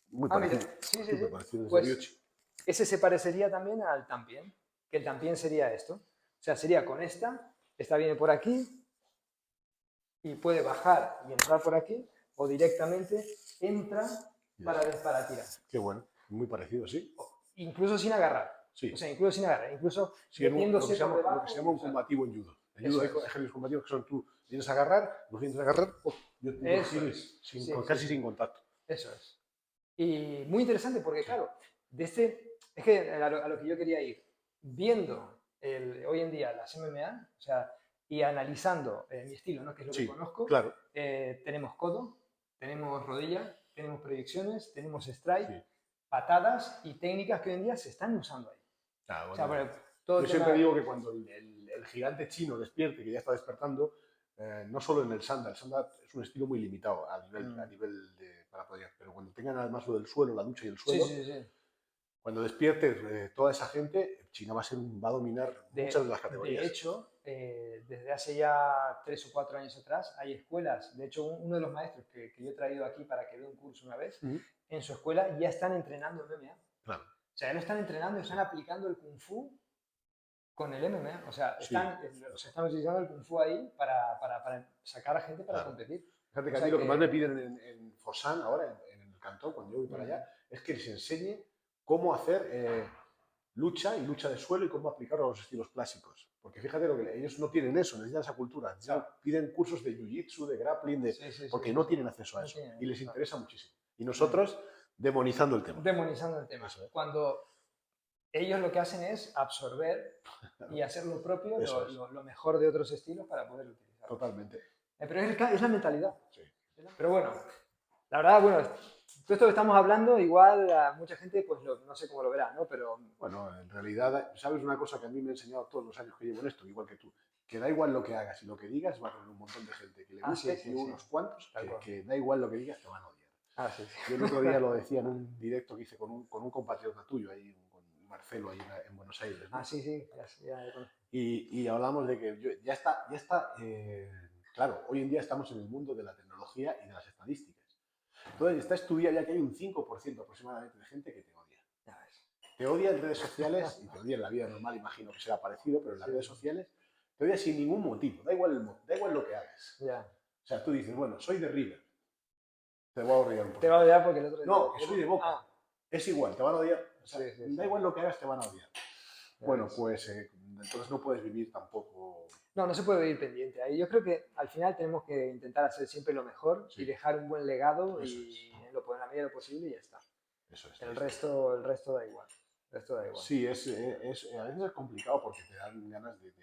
Muy parecido. Sí. Parecido pues, ese se parecería también al Tampien, que el Tampien sería esto. O sea, sería con esta viene por aquí y puede bajar y entrar por aquí, o directamente entra para tirar. Qué bueno, muy parecido, sí. Incluso sin agarrar. Sí. O sea, incluso sin agarrar, incluso metiéndose por debajo. Lo que se llama un combativo en judo. En judo hay ejercicios combativos que son tú vienes a agarrar, lo vienes a agarrar, casi sin contacto. Eso es. Y muy interesante porque, claro, es que a lo que yo quería ir, viendo hoy en día las MMA, o sea, y analizando mi estilo, ¿no? Que es lo que conozco, claro. Tenemos codo, tenemos rodilla, tenemos proyecciones, tenemos strike, patadas y técnicas que hoy en día se están usando ahí. Claro, o sea, yo siempre digo que cuando el gigante chino despierte, que ya está despertando, no solo en el sanda es un estilo muy limitado a Mm. nivel de, para poder, pero cuando tengan además lo del suelo, la ducha y el Sí, suelo, sí, sí. cuando despiertes toda esa gente, China va a dominar muchas de las De categorías. hecho, desde hace ya 3 o 4 años atrás, hay escuelas. De hecho, uno de los maestros que yo he traído aquí para que dé un curso una vez, Ujú. en su escuela ya están entrenando MMA. O Claro, sea, ya lo están entrenando, sí, están aplicando el Kung Fu con el MMA. O sea, sí, están utilizando el Kung Fu ahí para sacar a gente para claro. competir. Fíjate O que a mí sea lo que más me que... piden en Fosán, ahora en el Cantón, cuando yo voy para allá, mm, es que les enseñe cómo hacer lucha y lucha de suelo y cómo aplicarlo a los estilos clásicos. Porque fíjate lo que ellos no tienen eso, necesitan esa cultura. Ya claro. piden cursos de jiu-jitsu, de grappling, Sí, sí, sí, porque sí, no sí. tienen acceso a No eso. tienen Y eso, les claro. interesa muchísimo. Y Mm. nosotros demonizando el tema. Demonizando el tema. Eso es. Cuando ellos lo que hacen es absorber y hacer lo propio, Eso es. lo mejor de otros estilos para poder utilizarlo. Totalmente. Pero es la mentalidad. Sí. Pero bueno, la verdad, bueno, todo esto que estamos hablando, igual a mucha gente, pues no sé cómo lo verá, ¿no? Pero Bueno, en realidad, ¿sabes una cosa que a mí me ha enseñado todos los años que llevo en esto? Igual que tú. Que da igual lo que hagas y lo que digas, va a tener un montón de gente que le sí, guste y sí, sí, unos cuantos tal cual. que da igual lo que digas, te van a odiar. Sí, Yo sí. el otro día lo decía en un directo que hice con un compatriota tuyo, ahí, con Marcelo, ahí en Buenos Aires, ¿no? Sí, sí, ya lo conozco. Y hablamos de que ya está claro, hoy en día estamos en el mundo de la tecnología y de las estadísticas. Entonces está estudiado ya que hay un 5% aproximadamente de gente que te odia. Ya ves. Te odia en redes sociales y te odia en la vida normal, imagino que será parecido, pero en las Sí, redes sí. sociales te odia sin ningún motivo, da igual, da igual lo que hagas. Ya. O sea, tú dices, bueno, soy de River, te voy a odiar un Te va a poquito. odiar porque el otro No, día... que soy de Boca, es igual, te van a odiar. O sea, Sí, sí, sí. da igual lo que hagas, te van a odiar. Ya Bueno, ves. pues entonces no puedes vivir tampoco. No se puede vivir pendiente. Yo creo que al final tenemos que intentar hacer siempre lo mejor y Sí, dejar un buen legado eso es. y en la medida de lo posible y ya está. Eso es. El resto da igual. El resto da igual. Sí, a veces es complicado porque te dan ganas de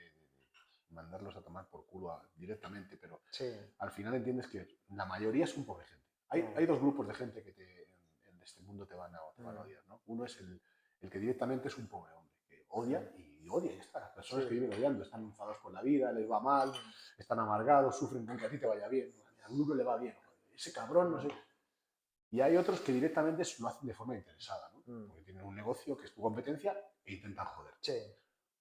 mandarlos a tomar por culo directamente, pero Sí. al final entiendes que la mayoría es un pobre gente. No. Hay dos grupos de gente que en este mundo te van a Mm. odiar, ¿no? Uno es el que directamente es un pobre hombre, que odia y odia y está. Las personas Sí. que viven odiando están enfadados con la vida, les va mal, Mm. están amargados, sufren con que a ti te vaya bien, a uno le va bien, ese cabrón, no sé. Y hay otros que directamente lo hacen de forma interesada, ¿no? Mm. Porque tienen un negocio que es tu competencia e intentan joder. Sí.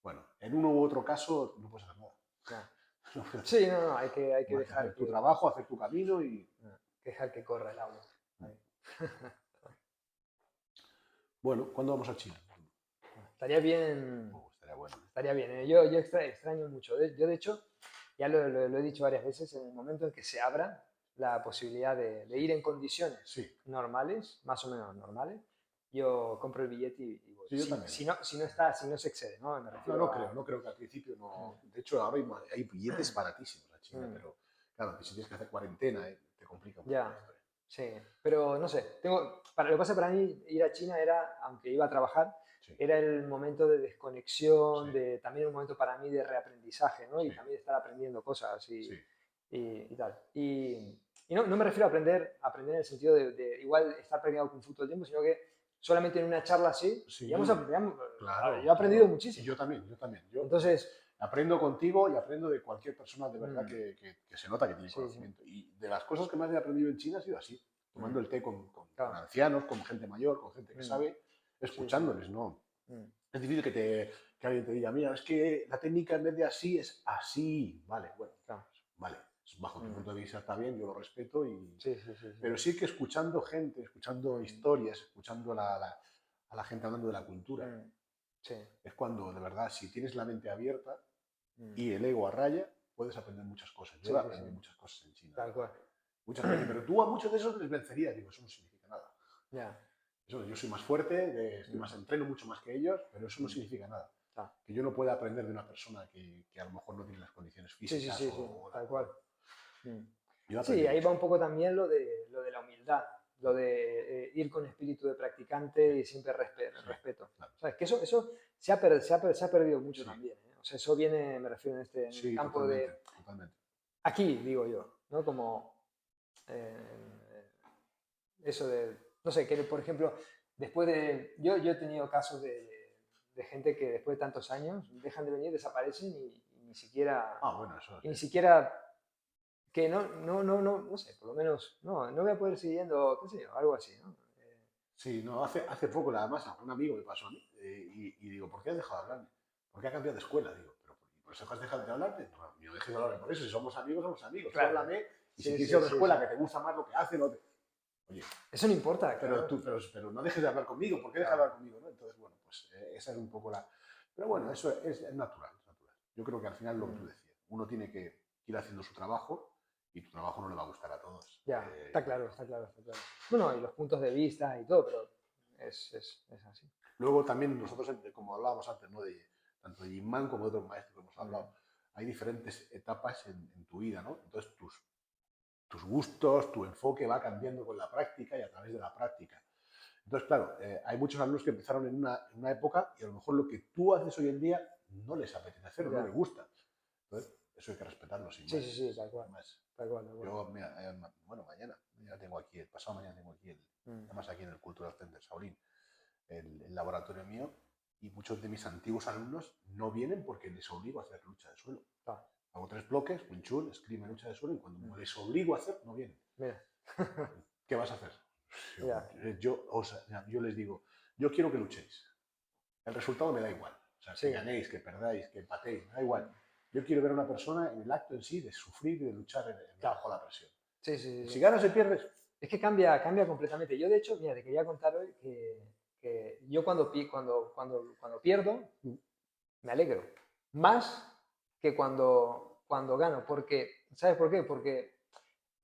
Bueno, en uno u otro caso no puedes hacer nada. No. No puedes Sí, hay que hacer dejar hacer tu trabajo, hacer tu camino y... que corra el agua. Ahí. Bueno, ¿cuándo vamos a China? Estaría bien. Estaría bueno. Estaría bien. Yo extraño mucho. Yo, de hecho, ya lo he dicho varias veces, en el momento en que se abra la posibilidad de ir en condiciones Sí, normales, más o menos normales, yo compro el billete y voy. sí, yo también. Si no se excede, ¿no? Me refiero No creo que al principio no. De hecho, ahora hay billetes baratísimos a China, pero claro, si tienes que hacer cuarentena, te complica un poco la Ya, historia. sí. Pero no sé, lo que pasa para mí, ir a China era, aunque iba a trabajar, Sí, era el momento de desconexión, sí, también un momento para mí de reaprendizaje, ¿no? Y sí, también de estar aprendiendo cosas sí, y tal. Y no me refiero a aprender en el sentido de igual estar practicando Kung Fu todo el tiempo, sino que solamente en una charla así, sí, yo claro, he aprendido claro. muchísimo. Y yo también, yo también. Yo Entonces, aprendo contigo y aprendo de cualquier persona de verdad que se nota que tiene sí, conocimiento. Y de las cosas que más he aprendido en China ha sido así, tomando el té con claro. ancianos, con gente mayor, con gente que sabe, escuchándoles, Sí. ¿no? Es difícil que alguien te diga, mira, es que la técnica en vez de así es así. Vale, bueno, Claro. vale, bajo tu punto de vista está bien, yo lo respeto, Sí. pero sí que escuchando gente, escuchando historias, escuchando a la gente hablando de la cultura, Sí. es cuando de verdad, si tienes la mente abierta Mm. y el ego a raya, puedes aprender muchas cosas. Yo he aprendido muchas cosas en China. Tal cual. Mucha gente, pero tú a muchos de esos les vencerías. Digo, eso no significa nada. Ya. Eso, yo soy más fuerte, entreno mucho más que ellos, pero eso no significa nada. Que yo no pueda aprender de una persona que a lo mejor no tiene las condiciones físicas. Sí, tal cual. Sí, ahí va un poco también lo de la humildad, lo de ir con espíritu de practicante y siempre respeto. Claro. ¿Sabes? Que eso se ha perdido mucho también. ¿eh? O sea, eso viene, me refiero, en el campo totalmente. Aquí, digo yo, ¿no? Como eso de, no sé, que por ejemplo, después de, yo he tenido casos de gente que después de tantos años dejan de venir, desaparecen y ni siquiera, Bueno, eso ni siquiera que no sé, por lo menos, no voy a poder seguir yendo, qué sé yo, algo así, ¿no? Sí, no, hace poco nada más a un amigo me pasó a mí y digo, ¿por qué has dejado de hablarme? ¿Por qué ha cambiado de escuela? Digo, ¿pero por eso has dejado de hablarme? No dejes de hablarme por eso, si somos amigos, somos amigos. Tú Claro, háblame y si sí, quieres ir a sí, otra sí, sí. escuela que te gusta más lo que hace, no te... Oye, Eso no importa, pero, claro. pero no dejes de hablar conmigo, ¿por qué dejas de Claro. hablar conmigo? ¿No? Entonces, bueno, pues esa es un poco la... Pero bueno, eso es natural, es natural. Yo creo que al final lo que tú Mm. decías, uno tiene que ir haciendo su trabajo y tu trabajo no le va a gustar a todos. Ya, está claro, está claro, está claro. Bueno, y los puntos de vista y todo, pero es así. Luego también nosotros, como hablábamos antes, ¿no? Tanto de Jim como de otros maestros que hemos Mm. hablado, hay diferentes etapas en tu vida, ¿no? Entonces tus gustos, tu enfoque va cambiando con la práctica y a través de la práctica. Entonces, claro, hay muchos alumnos que empezaron en una época y a lo mejor lo que tú haces hoy en día no les apetece hacer o no Ya. les gusta. Entonces, eso hay que respetarlo sin Sí, más. sí, sí, tal cual. Sin más. Tal cual, tal cual. Yo, mira, bueno, mañana tengo aquí, el pasado mañana tengo aquí, Mm. además aquí en el Cultural Center Shaolin, el laboratorio mío, y muchos de mis antiguos alumnos no vienen porque les obligo a hacer lucha de suelo. Ah, Hago 3 bloques, Wing Chun, esgrima, lucha de suelo, y cuando mm. les obligo a hacer, no vienen. Mira, ¿Qué vas a hacer? ya, Yo les digo, yo quiero que luchéis. El resultado me da igual. O sea, sí. que ganéis, que perdáis, que empatéis, me da igual. Yo quiero ver a una persona en el acto en sí de sufrir y de luchar Claro. bajo la presión. Sí, sí, sí, Si sí. ganas o pierdes, Es que cambia completamente. Yo, de hecho, mira, te quería contar hoy que yo cuando pierdo, me alegro. Más que cuando gano. Porque, ¿sabes por qué? Porque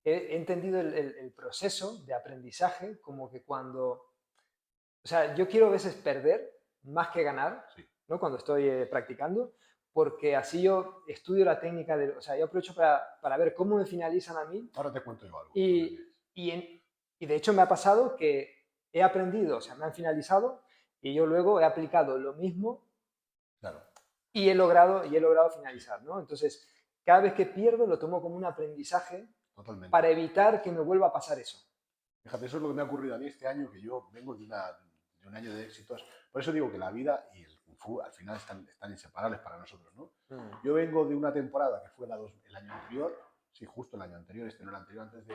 he entendido el proceso de aprendizaje como que o sea, yo quiero a veces perder más que ganar, sí. ¿no? Cuando estoy practicando, porque así yo estudio la técnica, o sea, yo aprovecho para ver cómo me finalizan a mí Ahora te cuento yo algo. y, y de hecho me ha pasado que he aprendido, o sea, me han finalizado y yo luego he aplicado lo mismo Claro. y he logrado finalizar, Sí. ¿no? Entonces, cada vez que pierdo lo tomo como un aprendizaje Totalmente. para evitar que me vuelva a pasar eso. Fíjate, eso es lo que me ha ocurrido a mí este año, que yo vengo de un año de éxitos. Por eso digo que la vida y el Kung Fu al final están inseparables para nosotros, ¿no? Mm. Yo vengo de una temporada que fue el año anterior, sí, justo el año anterior, este no el anterior, antes de...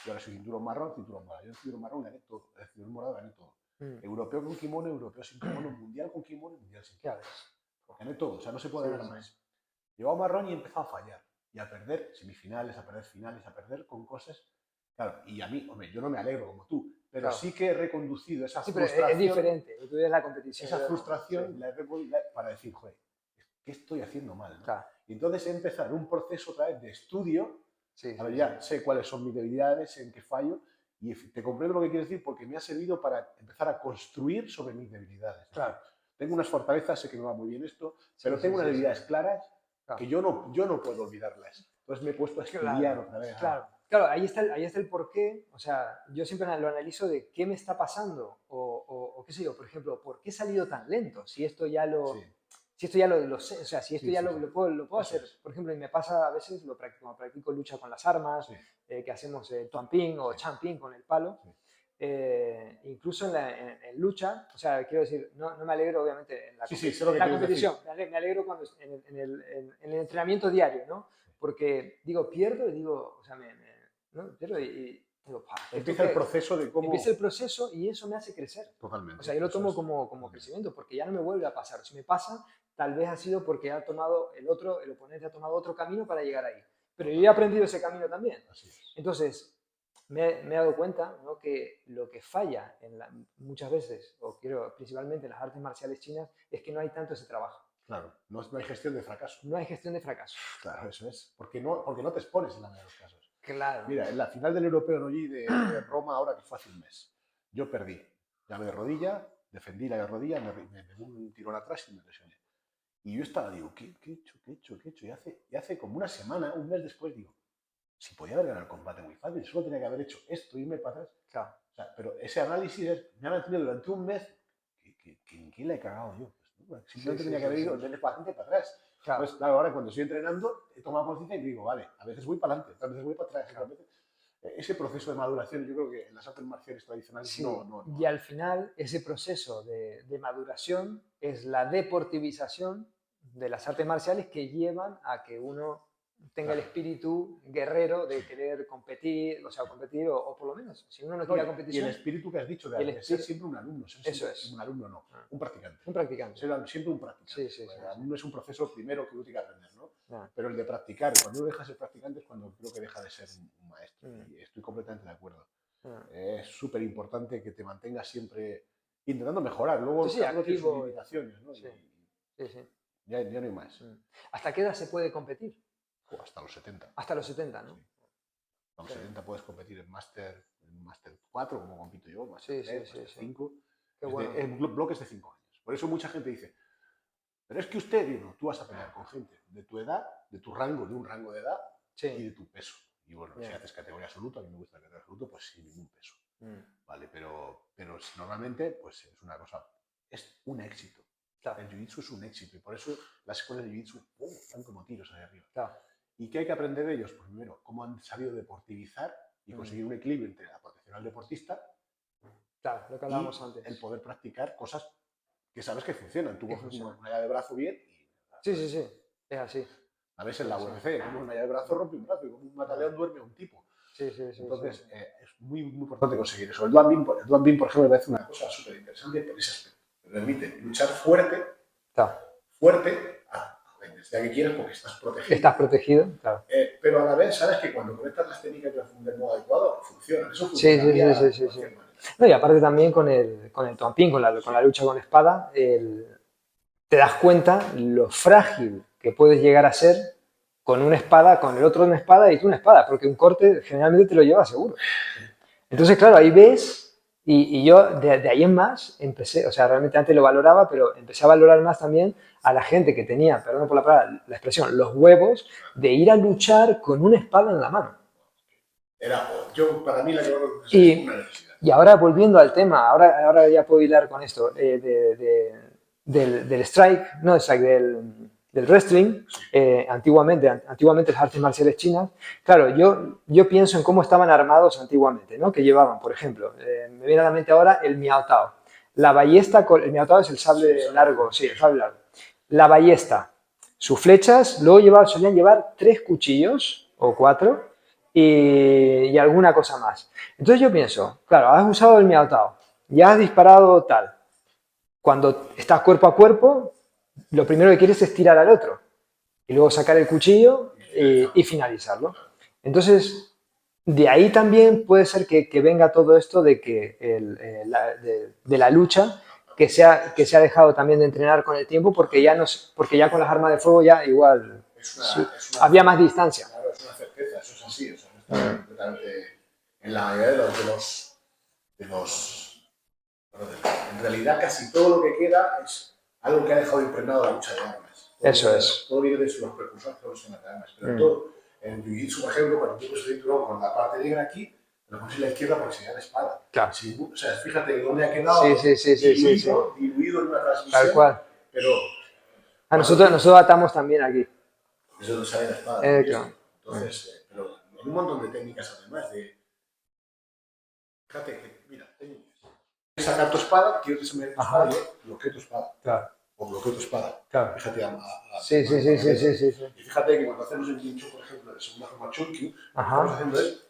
Yo ahora soy cinturón marrón, cinturón morado. Yo en cinturón marrón gané todo, el cinturón morado gané todo. Europeo con kimono, europeo sin kimono, mundial con kimono, mundial sin Ya kimono. ves. Gané todo, o sea, no se puede Sí, ganar sí. más. Llevaba marrón y he empezado a fallar y a perder semifinales, a perder finales, a perder con cosas. Claro, y a mí, hombre, yo no me alegro como tú, pero Claro. sí que he reconducido esa Sí, pero frustración. es diferente. Tú ves la competición. Esa yo no. frustración Sí. la he para decir, joder, ¿qué estoy haciendo mal? ¿no? Claro. Y entonces he empezado un proceso otra vez de estudio. Sí, A ver, sí, ya sí. sé cuáles son mis debilidades, sé en qué fallo, y te comprendo lo que quieres decir porque me ha servido para empezar a construir sobre mis debilidades. Claro. Tengo unas fortalezas, sé que me va muy bien esto, pero Sí, tengo sí, unas sí, debilidades sí. claras Claro. que yo no puedo olvidarlas. Entonces me he puesto a estudiar Claro, otra vez. claro. Claro, ahí está el porqué. O sea, yo siempre lo analizo de qué me está pasando o qué sé yo, por ejemplo, ¿por qué he salido tan lento? Si esto ya Sí, lo sé, o sea, si esto sí, ya sí, sí. lo puedo Eso hacer. es. Por ejemplo, y me pasa a veces, cuando practico lucha con las armas, Sí, que hacemos tuamping o sí, champing con el palo. sí. Incluso en lucha, o sea, quiero decir, no me alegro obviamente en Sí, sí, sé lo que quieres competición, decir. me alegro cuando en el entrenamiento diario, ¿no? Porque digo, pierdo y digo, o sea, ¿no? Pierdo y digo, "Pa, Empieza el qué?". proceso de Empieza el cómo... proceso y eso me hace crecer. O Totalmente, sea, yo lo eso tomo es. como Totalmente. crecimiento porque ya no me vuelve a pasar. Si me pasa, tal vez ha sido porque el oponente ha tomado otro camino para llegar ahí. Pero yo ya he aprendido ese camino también. Así es. Entonces, me he dado cuenta, ¿no?, que lo que falla muchas veces, o quiero principalmente en las artes marciales chinas, es que no hay tanto ese trabajo. Claro, no hay gestión de fracaso. No hay gestión de fracaso. Claro, eso es. Porque no te expones en la mayoría de los casos. Claro. Mira, en la final del Europeo Nogi de Roma, ahora que fue hace un mes, yo perdí. Llamé de rodilla, defendí la rodilla, me pegó un tirón atrás y me lesioné. Y yo estaba, digo, ¿qué he hecho? ¿Qué he hecho? ¿Qué he hecho? Y hace como una semana, un mes después, digo, si podía haber ganado el combate muy fácil, solo tenía que haber hecho esto, irme para atrás. Claro. O sea, pero ese análisis me ha mantenido durante un mes. ¿En qué le he cagado yo? Pues, simplemente tenía que haber ido bastante para atrás. Claro. Pues claro, ahora cuando estoy entrenando, he tomado conciencia y digo, vale, a veces voy para adelante, a veces voy para atrás. Claro. Ese proceso de maduración, yo creo que en las artes marciales tradicionales Sí, no. y al final ese proceso de maduración es la deportivización de las artes marciales que llevan a que uno tenga el espíritu guerrero de querer competir, o por lo menos, si uno no No, quiere la y el competición, espíritu que has dicho el de ser espíritu- siempre un alumno, ser eso siempre es. un alumno no, un practicante. Un practicante. Ser siempre un practicante. Sí, sí, sí, El sí. alumno es un proceso primero que uno tiene que aprender, ¿no? Ah, Pero el de practicar, cuando uno deja de ser practicante es cuando creo que deja de ser un maestro. Y estoy completamente de acuerdo. Es súper importante que te mantengas siempre intentando mejorar. Luego Sí, cada uno tiene sus activo. limitaciones, ¿no? Sí, Y sí. ya no hay más. ¿Hasta qué edad se puede competir? Hasta los 70. Hasta los 70, ¿no? Sí. A los 70 puedes competir en Máster 4, como compito yo, Máster Sí, 3, sí, Máster sí. 5. Qué bueno. En bloques de 5 años. Por eso mucha gente dice, pero es que usted, digo, tú vas a pelear con gente de tu edad, de tu rango, de un rango de edad Sí. y de tu peso. Y bueno, Bien. si haces categoría absoluta, a mí me gusta la categoría absoluta, pues sin ningún peso. Vale, pero normalmente pues es una cosa, es un éxito. Claro. El jiu-jitsu es un éxito y por eso las escuelas de jiu-jitsu están como tiros ahí arriba. Claro. ¿Y qué hay que aprender de ellos? Pues primero, cómo han sabido deportivizar y conseguir un equilibrio entre la protección al deportista, claro, lo que hablábamos antes. el poder practicar cosas que sabes que funcionan. Tú coges una llave de brazo bien y... Sí, es así. A veces en la UFC, como una llave de brazo rompe un brazo y como un mataleón duerme a un tipo. Sí. Entonces, es muy importante conseguir eso. El Duan Binh, por ejemplo, me parece una cosa súper interesante por ese aspecto. Te permite luchar fuerte, a la intensidad que quieras porque estás protegido. Estás protegido, claro. Pero a la vez sabes que cuando conectas las técnicas del modo adecuado, funcionan. Eso funciona. Sí. No, y aparte también con el Tuan Ping, con la lucha con espada, te das cuenta lo frágil que puedes llegar a ser con una espada, con el otro una espada y tú una espada, porque un corte generalmente te lo lleva seguro. Entonces, claro, ahí ves, y yo de ahí en más empecé, o sea, realmente antes lo valoraba, pero empecé a valorar más también a la gente que tenía, perdón por la palabra, la expresión, los huevos de ir a luchar con una espada en la mano. Para mí la llevaron una necesidad. Y ahora volviendo al tema, ahora ya puedo hilar con esto, del strike, no del strike, del wrestling, antiguamente las artes marciales chinas. Claro, yo pienso en cómo estaban armados antiguamente, ¿no? Que llevaban, por ejemplo, me viene a la mente ahora el Miao Tao. La ballesta, el Miao Tao es el sable largo, sí, el sable largo. La ballesta, sus flechas, luego solían llevar 3 cuchillos o 4 y alguna cosa más. Entonces yo pienso, claro, has usado el Miao Tao, ya has disparado tal. Cuando estás cuerpo a cuerpo, lo primero que quieres es tirar al otro y luego sacar el cuchillo y finalizarlo. Entonces, de ahí también puede ser que venga todo esto de que de la lucha que se ha dejado también de entrenar con el tiempo porque ya con las armas de fuego ya igual había más distancia. Claro, es una certeza, eso es así, o sea, no está completamente en la mayoría de los en realidad casi todo lo que queda es algo que ha dejado impregnado la lucha de armas. Eso es. Todo viene de los precursores de los armas, pero todo, en Jiu-Jitsu, por ejemplo, cuando tú puedes cinturón con la parte negra aquí, lo pones en la izquierda porque sería la espada. Claro. O sea, fíjate dónde ha quedado diluido en una transmisión. Tal cual. Pero nosotros atamos también aquí. Eso no sale la espada. Claro. Entonces, pero hay un montón de técnicas además de... Fíjate, mira, técnicas. Quieres sacar tu espada, quieres desarmar tu espada, yo bloqueo tu espada. Claro. O bloqueo tu espada. Claro. Fíjate Sí. Y fíjate que cuando hacemos el Jinchu, por ejemplo, de segunda forma Chunkyu, lo que estamos haciendo es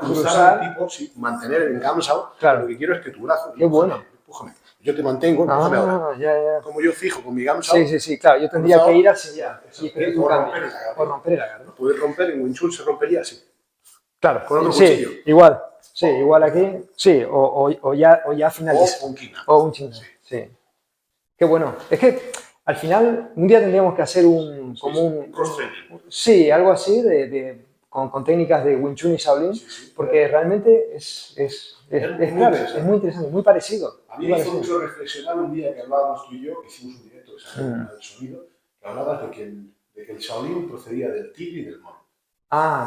cruzar el tipo, sí, mantener el engamsado. Claro. Lo que quiero es que tu brazo... Qué bueno. Empújame. Yo te mantengo, empújame ahora. Ya. Como yo fijo con mi gamsao... Sí, claro. Yo tendría que ir hacia allá. O romper el agarre. Lo puedes romper, en Wing Chun se rompería así. Claro. Con otro cuchillo. Igual. Sí, igual aquí. Sí, o ya finaliza. O un quina. Sí. Qué bueno. Es que al final un día tendríamos que hacer un cross-training. Sí, algo así con técnicas de Wing Chun y Shaolin, porque realmente es muy interesante, muy parecido. A mí me hizo mucho reflexionar un día que hablábamos tú y yo, que hicimos un directo del sonido, que hablabas de que el Shaolin procedía del tigre y del mono.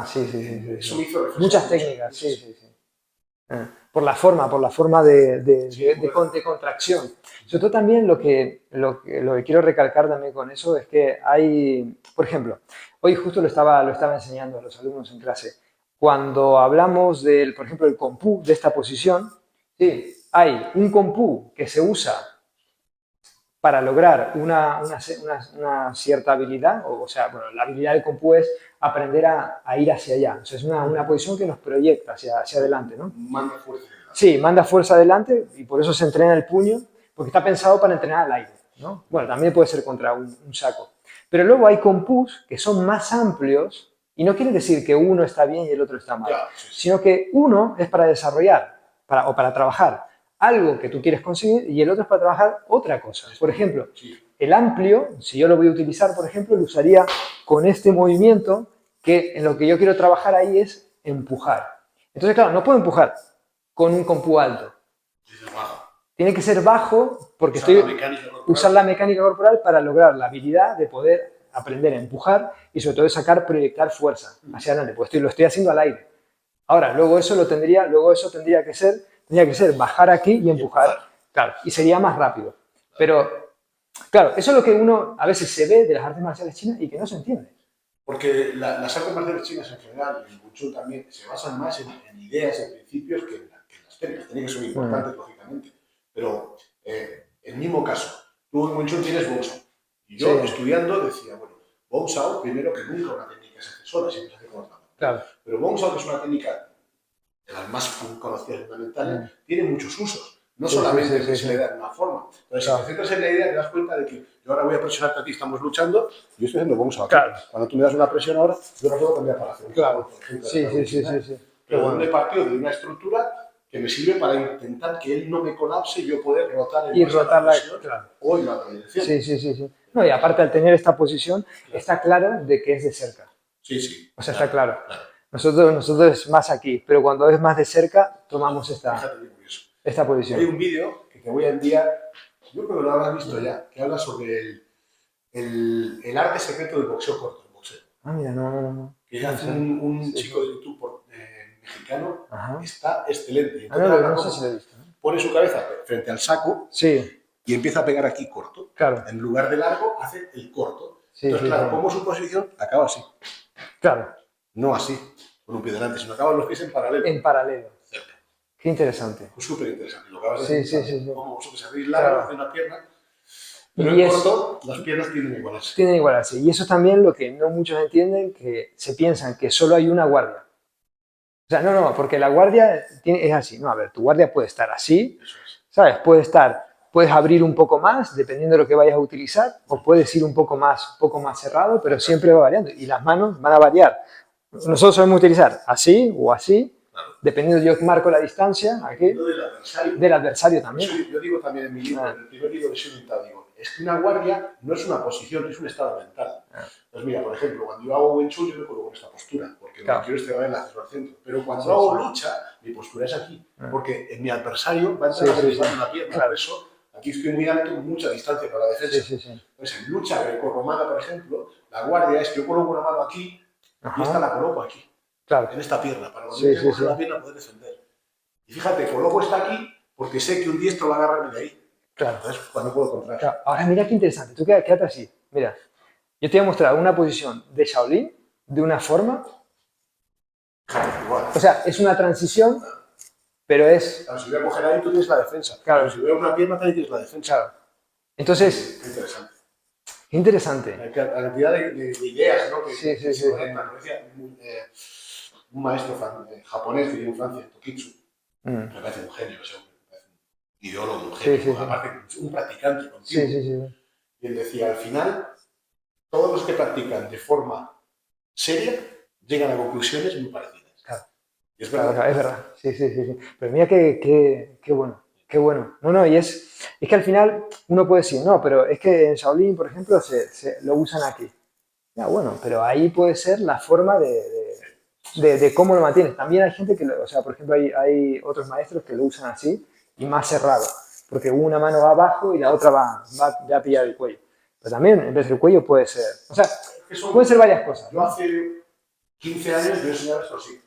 Sí. Eso me hizo reflexionar. Muchas técnicas, sí. Por la forma de contracción. Sobre todo también lo que quiero recalcar también con eso es que hay, por ejemplo, hoy justo lo estaba enseñando a los alumnos en clase. Cuando hablamos por ejemplo, del Kung Fu, de esta posición, sí, hay un Kung Fu que se usa para lograr una cierta habilidad, o sea, bueno, la habilidad del Kung Fu es aprender a ir hacia allá. O sea, es una posición que nos proyecta hacia adelante, ¿no? Manda fuerza. Sí, manda fuerza adelante y por eso se entrena el puño, porque está pensado para entrenar al aire, ¿no? Bueno, también puede ser contra un saco. Pero luego hay Kung Fus que son más amplios y no quiere decir que uno está bien y el otro está mal, sino que uno es para desarrollar o para trabajar algo que tú quieres conseguir y el otro es para trabajar otra cosa. Por ejemplo, el amplio, si yo lo voy a utilizar, por ejemplo, lo usaría con este movimiento que en lo que yo quiero trabajar ahí es empujar. Entonces, claro, no puedo empujar con un Kung Fu alto. Tiene que ser bajo porque usar la mecánica corporal para lograr la habilidad de poder aprender a empujar y sobre todo de proyectar fuerza hacia adelante, porque lo estoy haciendo al aire. Ahora, luego eso tendría que ser bajar aquí y empujar, claro, y sería más rápido. Pero, claro, eso es lo que uno a veces se ve de las artes marciales chinas y que no se entiende. Porque las artes marciales chinas en general, y el Wing Chun también, se basan más en ideas, en principios, que en las técnicas. Técnicas son importantes, lógicamente. Pero, en el mismo caso, tú en Wing Chun tienes Bong Sao. Y yo, estudiando, decía, bueno, Bong Sao, primero que nunca una técnica se hace sola, siempre se hace con otra. Claro. Pero Bong Sao, que es una técnica de las más conocidas y fundamentales, tiene muchos usos. No solamente que se le da de una forma. Entonces, si te centras en la idea, te das cuenta de que yo ahora voy a presionarte a ti, estamos luchando, y yo estoy haciendo Bong Sao aquí. Cuando tú me das una presión ahora, yo la puedo cambiar para hacer un claro. por ejemplo. Sí. Pero bueno, he partido de una estructura que me sirve para intentar que él no me colapse y yo poder rotar y rotar la presión o en la otra dirección. Sí. No, y aparte al tener esta posición, está claro de que es de cerca. Sí. O sea, está claro. Nosotros es más aquí, pero cuando es más de cerca, tomamos esta posición. Hay un vídeo que te voy a enviar, yo creo que lo habrás visto ya, que habla sobre el arte secreto del boxeo corto, el boxeo. Mira, no. Que hace un chico de YouTube mexicano, está excelente. No sé si lo he visto. Pone su cabeza frente al saco y empieza a pegar aquí corto. Claro. En lugar de largo, hace el corto. Entonces, claro, como su posición acaba así. Claro. No así, con un pie delante, sino acaban los pies en paralelo. En paralelo. Qué interesante. Pues súper interesante. Lo acabas de decir, como vosotros hacéis largo de una pierna, pero en corto las piernas tienen que igualarse. Tienen que igualarse. Y eso es también lo que no muchos entienden, que se piensan que solo hay una guardia. O sea, no, porque la guardia es así. No, a ver, tu guardia puede estar así, ¿sabes? Puedes abrir un poco más, dependiendo de lo que vayas a utilizar, o puedes ir un poco más cerrado, pero siempre va variando. Y las manos van a variar. Nosotros sabemos utilizar así o así, dependiendo, yo marco la distancia aquí, del adversario también. Yo digo también en mi libro, en el primer libro de Shunintao, digo, es que una guardia no es una posición, es un estado mental. Pues mira, por ejemplo, cuando yo hago Wing Chun, yo me coloco en esta postura, porque lo que quiero es que vaya en la al centro. Pero cuando hago lucha, mi postura es aquí, porque en mi adversario va a entrar a la pierna. Por eso, aquí estoy muy alto, mucha distancia para la defensa. Entonces, en lucha grecorromana, por ejemplo, la guardia es que yo coloco una mano aquí y esta la coloco aquí. En esta pierna, para cuando yo tengo la pierna poder defender. Y fíjate, coloco esta aquí porque sé que un diestro va a agarrarme de ahí. Entonces, cuando puedo contraer. Ahora mira qué interesante, tú quédate así. Mira, yo te voy a mostrar una posición de Shaolin de una forma. O sea, es una transición, pero es. Claro, si voy a coger ahí, tú tienes la defensa. Pero si veo una pierna, también tienes la defensa. Entonces. Qué interesante. Qué interesante. La cantidad de ideas, ¿no? Que sí. Un maestro japonés que vive en Francia, Tokitsu, me parece un genio, un ideólogo, un genio, aparte un practicante continuo. Y él decía, al final, todos los que practican de forma seria llegan a conclusiones muy parecidas. Y es verdad. Es verdad, sí. Pero mira qué bueno. Qué bueno. No, y es que al final uno puede decir, no, pero es que en Shaolin, por ejemplo, se lo usan aquí. Ya, bueno, pero ahí puede ser la forma de cómo lo mantienes. También hay gente que, o sea, por ejemplo, hay otros maestros que lo usan así y más cerrado, porque una mano va abajo y la otra va a pillar el cuello. Pero también, en vez del cuello, puede ser, o sea, pueden ser varias cosas. Yo hace 15 años yo enseñaba esto así.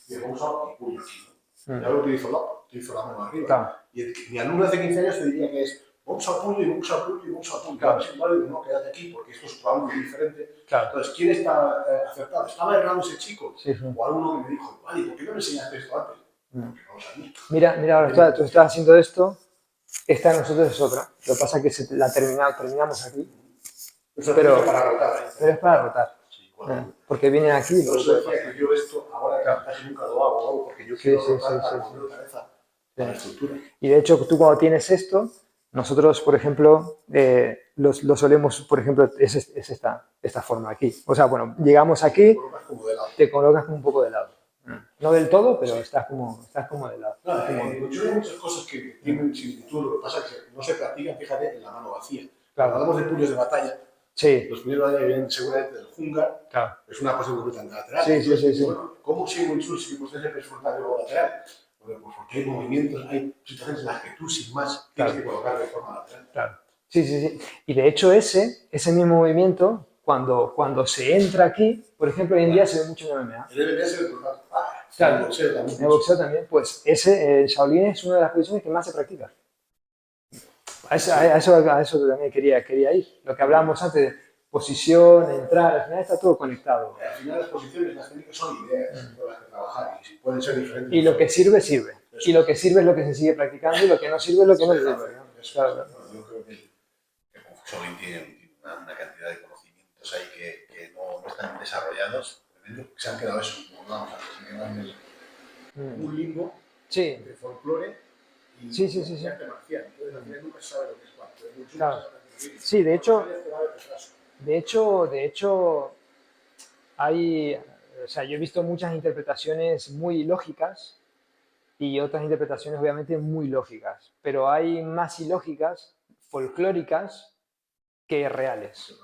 Y vamos a puño aquí. Y ahora utilizo la mano arriba. Y mi alumno hace 15 años te diría que es vamos a puño y vamos a puño y vamos a puño. Claro. Sin embargo, no, quédate aquí porque esto es algo muy diferente. Entonces, ¿quién está acertado? ¿Estaba errado ese chico? O alguno que me dijo, vale, ¿por qué no me enseñaste esto antes? Mira, ahora tú estás haciendo esto Esta de nosotros es otra. Lo que pasa es que la terminamos aquí, Eso pero, es para rotar, ¿eh? pero es para rotar. Sí, cuando- Porque viene aquí y Por luego eso puede decía pasar. que yo esto ahora casi nunca lo hago, porque yo Sí, quiero sí, rotar sí, para sí, volver otra vez a sí. la estructura. Y de hecho, tú cuando tienes esto, nosotros, por ejemplo, lo solemos, por ejemplo, es esta forma aquí. O sea, bueno, llegamos Te aquí, colocas como de lado. te colocas como un poco de lado. No del todo, pero estás como de lado. Nada, yo hay muchas cosas que tienen similitud, lo que pasa es que no se practican, fíjate, en la mano vacía. Claro. Cuando hablamos de puños de batalla, Sí, los puños de batalla vienen seguramente del Hungar, claro. es una cosa completamente lateral. Sí, sí, sí, sí. Bueno, ¿cómo si Wing Chun si usted se frontal y luego lateral? Bueno, pues porque hay movimientos, hay situaciones en las que tú sin más tienes que colocar de forma lateral. Claro. Sí, sí, sí. Y de hecho ese mismo movimiento, cuando se entra aquí, por ejemplo, hoy en día se ve mucho en MMA. El MMA se ve brutal. Claro, el boxeo también. el boxeo también, pues ese, el Shaolin es una de las posiciones que más se practica. A eso también quería ir. Lo que hablábamos antes de posición, entrar, al final está todo conectado. Al final las posiciones, las técnicas son ideas con las que trabajar y pueden ser diferentes. Y lo que sirve, sirve. Y lo que sirve es lo que se sigue practicando y lo que no sirve es lo que no sirve. Claro, claro. Yo creo que el Shaolin tiene una cantidad de conocimientos ahí que no están desarrollados, que se han quedado eso, como vamos a se quedan en un limbo de folclore y arte marcial. Entonces al final nunca se sabe lo que es cuál. Claro. Sí, de hecho, hay, o sea, yo he visto muchas interpretaciones muy lógicas y otras interpretaciones obviamente muy lógicas, pero hay más ilógicas, folclóricas, que reales.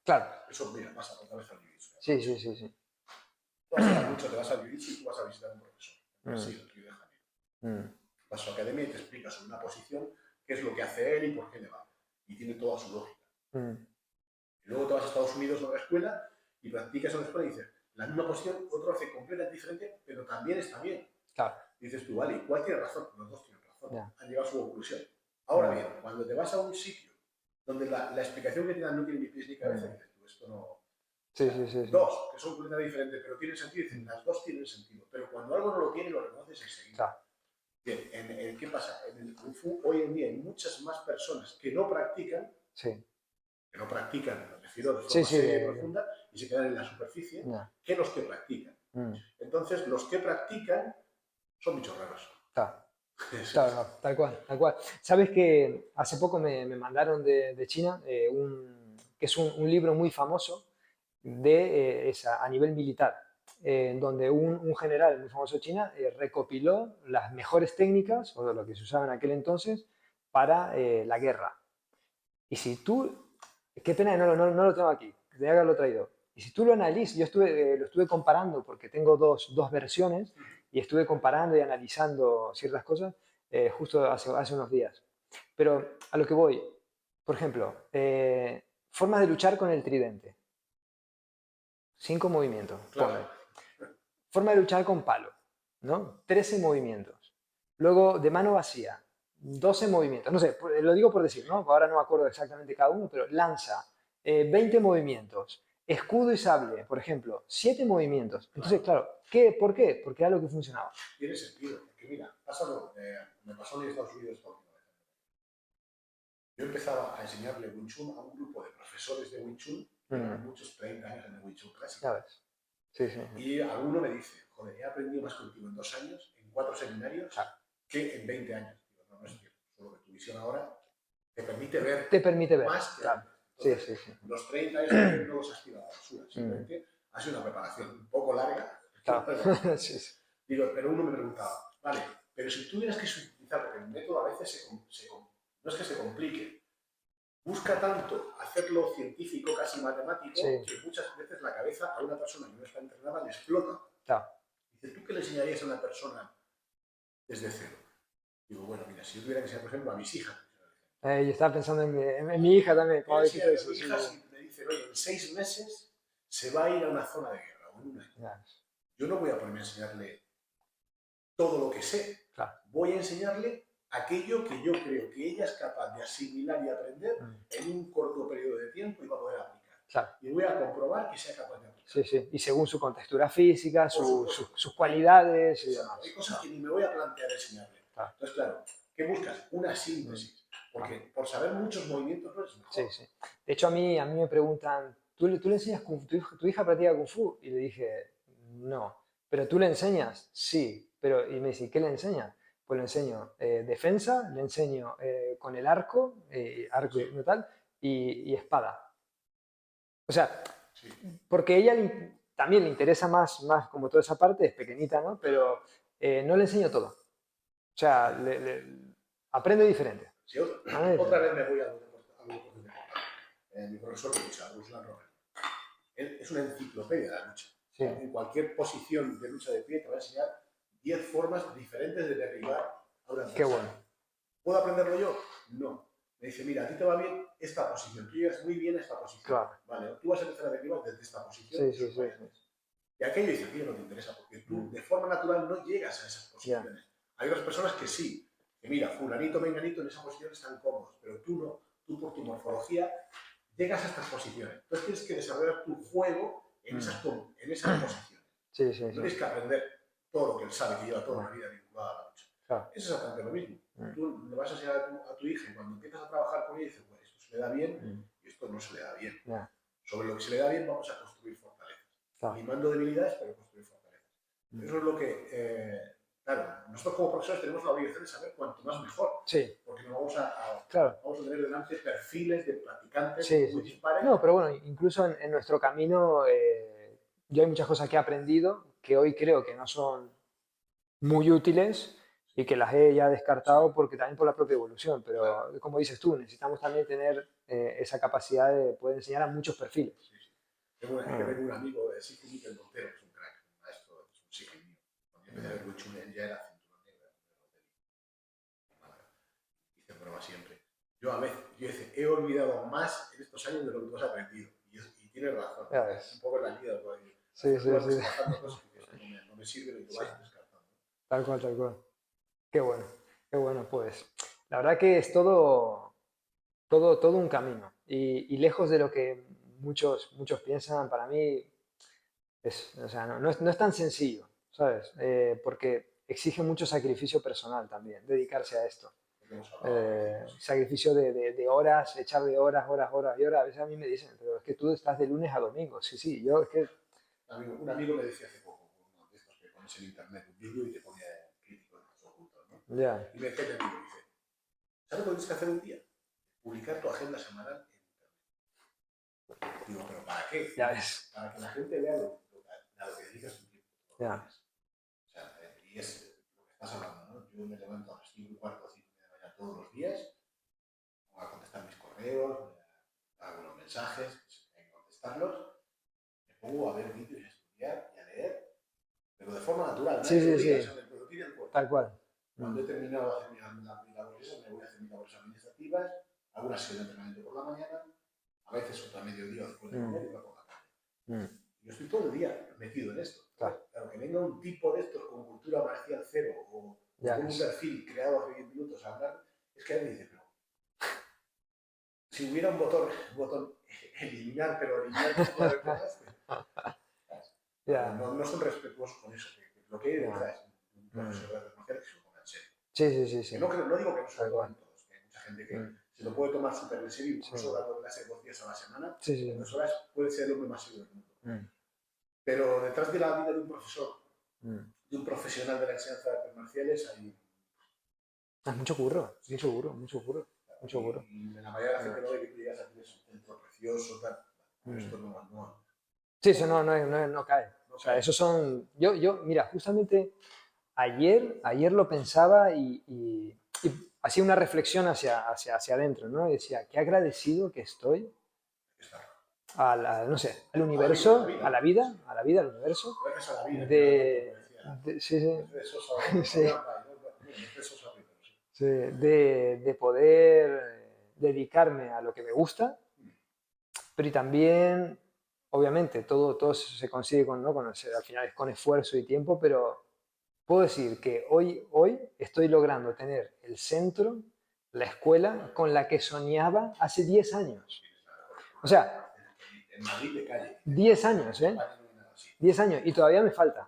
Claro. Eso, mira, pasa otra vez al jiu-jitsu. Sí, sí, sí, sí. Tú vas a mucho, te vas al jiu-jitsu y tú vas a visitar a un profesor. Sí, el Río de Janeiro. Vas a su academia y te explica sobre una posición, qué es lo que hace él y por qué le va. Y tiene toda su lógica. Y luego te vas a Estados Unidos a una escuela y practicas en la escuela y dices, la misma posición, otro hace completamente diferente, pero también está bien. Claro. Y dices tú, vale, ¿cuál tiene razón? Los dos tienen razón. Yeah. Han llegado a su conclusión. Ahora bien, cuando te vas a un sitio donde la explicación que te dan no tiene ni pies ni cabeza, dices tú, esto no... Sí, sí, sí, sí. Dos, que son completamente diferentes, pero tienen sentido, dicen, las dos tienen sentido. Pero cuando algo no lo tiene, lo reconoces enseguida. Claro. Bien, ¿qué pasa? En el Kung Fu hoy en día hay muchas más personas que no practican, me refiero de forma seria y profunda, y se quedan en la superficie, que los que practican. Entonces, los que practican son bichos raros. Claro, tal cual. Sabes que hace poco me mandaron de China que es un libro muy famoso a nivel militar, donde un general muy famoso de China recopiló las mejores técnicas, o lo que se usaba en aquel entonces, para la guerra. Y si tú, qué pena que no lo tengo aquí, de haberlo traído. Y si tú lo analizas, yo lo estuve comparando porque tengo dos versiones y estuve comparando y analizando ciertas cosas justo hace unos días. Pero a lo que voy, por ejemplo, formas de luchar con el tridente. 5 movimientos. Claro. Forma de luchar con palo, ¿no? 13 movimientos. Luego de mano vacía, 12 movimientos. No sé, lo digo por decir, ¿no? Ahora no me acuerdo exactamente cada uno, pero lanza, 20 movimientos. Escudo y sable, por ejemplo, 7 movimientos. Entonces, claro, ¿por qué? Porque era lo que funcionaba. Tiene sentido, porque mira, me pasó en Estados Unidos esta última vez. Yo empezaba a enseñarle Wing Chun a un grupo de profesores de Wing Chun, que eran muchos 30 años en el Wing Chun clásico. Ya ves. Sí. Y alguno me dice, joder, he aprendido más contigo en 2 años, en 4 seminarios, que en 20 años. Digo, no es cierto. Solo que tu visión ahora te permite ver. Más que claro. Entonces, Sí. Los 30 años no los has tirado a la basura. Simplemente ha sido una preparación un poco larga. Claro. Sí. Digo, pero uno me preguntaba, vale, pero si tuvieras que utilizar, porque el método a veces no es que se complique, busca tanto hacerlo científico, casi matemático, que muchas veces la cabeza a una persona que no está entrenada le explota. Claro. Dice, ¿tú qué le enseñarías a una persona desde cero? Digo, bueno, mira, si yo tuviera que enseñar, por ejemplo, a mis hijas. Yo estaba pensando en mi hija también. Mi hija, si me dice, oye, en 6 meses se va a ir a una zona de guerra o en un año. Yo no voy a ponerme a enseñarle todo lo que sé. Claro. Voy a enseñarle aquello que yo creo que ella es capaz de asimilar y aprender en un corto periodo de tiempo y va a poder aplicar. Claro. Y voy a comprobar que sea capaz de aplicar. Sí. Y según su contextura física, sus cualidades y demás. Hay cosas que ni me voy a plantear enseñarle. Claro. Entonces, claro, ¿Qué buscas? Una síntesis. Porque por saber muchos movimientos no es mejor. Sí, sí. De hecho, a mí me preguntan, ¿tú le enseñas Kung Fu? ¿Tu hija practica Kung Fu? Y le dije, no. ¿Pero tú le enseñas? Sí. Pero, y me dice, ¿qué le enseñas? Pues le enseño defensa, le enseño con el arco, arco Sí. y tal, y espada. O sea, Sí. porque a ella también le interesa más como toda esa parte, es pequeñita, ¿no? Pero no le enseño todo. O sea, aprende diferente. Sí, otra vez me voy a algo de mi profesor de lucha, Ruslan Rogan. Él es una enciclopedia de la lucha. Sí. En cualquier posición de lucha de pie te va a enseñar 10 formas diferentes de derribar a una persona. Qué bueno. ¿Puedo aprenderlo yo? No. Me dice, mira, a ti te va bien esta posición, tú llegas muy bien a esta posición. Claro. Vale, tú vas a empezar a derribar desde esta posición. Sí. Y aquello dice, aquello no te interesa, porque tú de forma natural no llegas a esas posiciones. Yeah. Hay otras personas que sí, que mira, fulanito, menganito en esa posición están cómodos, pero tú no, tú por tu morfología llegas a estas posiciones. Entonces tienes que desarrollar tu juego en esas posiciones. Sí. No tienes que aprender todo lo que él sabe, que lleva toda una vida vinculada a la lucha. Claro. Es exactamente lo mismo. Tú le vas a enseñar a tu hija y cuando empiezas a trabajar con ella dices, bueno, esto se le da bien y esto no se le da bien. Yeah. Sobre lo que se le da bien vamos a construir fortalezas. Claro. Limando debilidades, pero construir fortalezas. Eso es lo que, claro, nosotros como profesores tenemos la obligación de saber cuanto más mejor. Sí. Porque no vamos a tener delante perfiles de practicantes muy dispares. No, pero bueno, incluso en nuestro camino yo hay muchas cosas que he aprendido que hoy creo que no son muy útiles y que las he ya descartado porque también por la propia evolución. Pero Claro. como dices tú, necesitamos también tener esa capacidad de poder enseñar a muchos perfiles. Sí. Tengo un amigo de Sifu Miquel Montero, que es un crack, un maestro, es un sigue mío. Cuando yo empecé a ver Wing Chun, él ya era cinturón negro. Dice broma siempre. Yo dice, he olvidado más en estos años de lo que tú has aprendido. Y tienes razón. Es un poco en la vida. Sí. No me sirve y lo vas descartando. Tal cual. Qué bueno, pues. La verdad que es todo un camino. Y lejos de lo que muchos piensan, para mí o sea, no es tan sencillo, ¿sabes? Porque exige mucho sacrificio personal también, dedicarse a esto. Sacrificio de horas, echar de horas y horas. A veces a mí me dicen, pero es que tú estás de lunes a domingo. Sí, yo es que... Un amigo me decía hace poco, uno de estos que pones en internet un vídeo y te pone crítico en los ocultos, ¿no? Yeah. Y me decía el amigo, dice, ¿sabes lo que tienes que hacer un día? Publicar tu agenda semanal en internet. Digo, ¿pero para qué? Ya ves. Para que la gente vea a lo que dedicas tu tiempo. Yeah. O sea, y es lo que estás hablando, ¿no? Yo me levanto a las 5:15, 5:30 de la mañana todos los días, voy a contestar mis correos, hago los mensajes, hay que contestarlos, me pongo a ver vídeos y a estudiar y a leer, pero de forma natural. Sí. Tal cual. Cuando he terminado de hacer mis labores, me voy a hacer mis labores administrativas, hago una sesión de entrenamiento por la mañana, a veces otra mediodía después de comer y otra por la tarde. Yo estoy todo el día metido en esto. Claro, que venga un tipo de estos con cultura marcial cero o con un perfil creado hace 10 minutos a hablar, es que alguien dice, pero si hubiera un botón eliminar, pero eliminar cosas, no son respetuosos con eso. Lo que hay detrás un profesor de artes marciales que se lo toma en serio. Sí. No digo que no se lo tomen todos, que hay mucha gente que se lo puede tomar súper en serio, incluso dando clase 2 días a la semana, 2 horas puede ser el hombre más serio del mundo. Pero detrás de la vida de un profesor, de un profesional de la enseñanza de artes marciales, hay mucho curro. Y la mayoría de la gente no ve que tú llegas a tener un centro precioso, tal. Esto no. Sí, eso no cae. O sea, esos son... Mira, justamente ayer lo pensaba y hacía una reflexión hacia adentro, ¿no? Y decía, qué agradecido que estoy al universo, a la vida, al universo. Gracias a la vida. De poder dedicarme a lo que me gusta, pero y también, obviamente, todo eso se consigue al final es con esfuerzo y tiempo, pero puedo decir que hoy estoy logrando tener el centro, la escuela con la que soñaba hace 10 años. O sea, 10 años, ¿eh? 10 años, y todavía me falta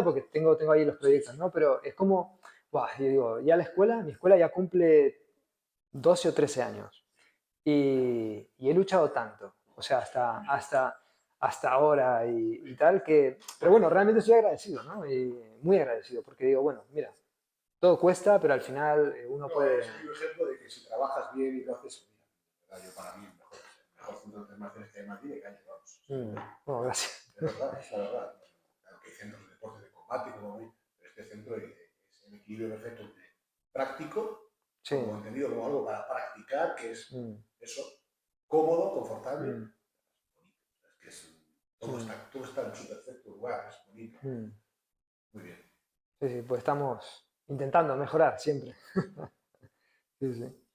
porque tengo ahí los proyectos, ¿no? Pero es como buah, yo digo, ya mi escuela ya cumple 12 o 13 años y he luchado tanto, o sea, hasta ahora y tal, que, pero bueno, realmente estoy agradecido, ¿no? Y muy agradecido, porque digo, bueno, mira, todo cuesta, pero al final uno No, puede... es un ejemplo de que si trabajas bien y lo haces, mira, yo para mí el mejor centro de artes marciales que hay en Madrid de calle, vamos. Bueno, gracias. Es verdad, es la verdad. Claro que hay centros de deportes de combate como hoy, pero este centro es el equilibrio perfecto entre práctico, Sí. como entendido como algo para practicar, que es eso, cómodo, confortable, bonito. Es que es, todo está en su perfecto lugar, es bonito. Muy bien. Sí, sí, pues estamos intentando mejorar siempre. Sí, sí.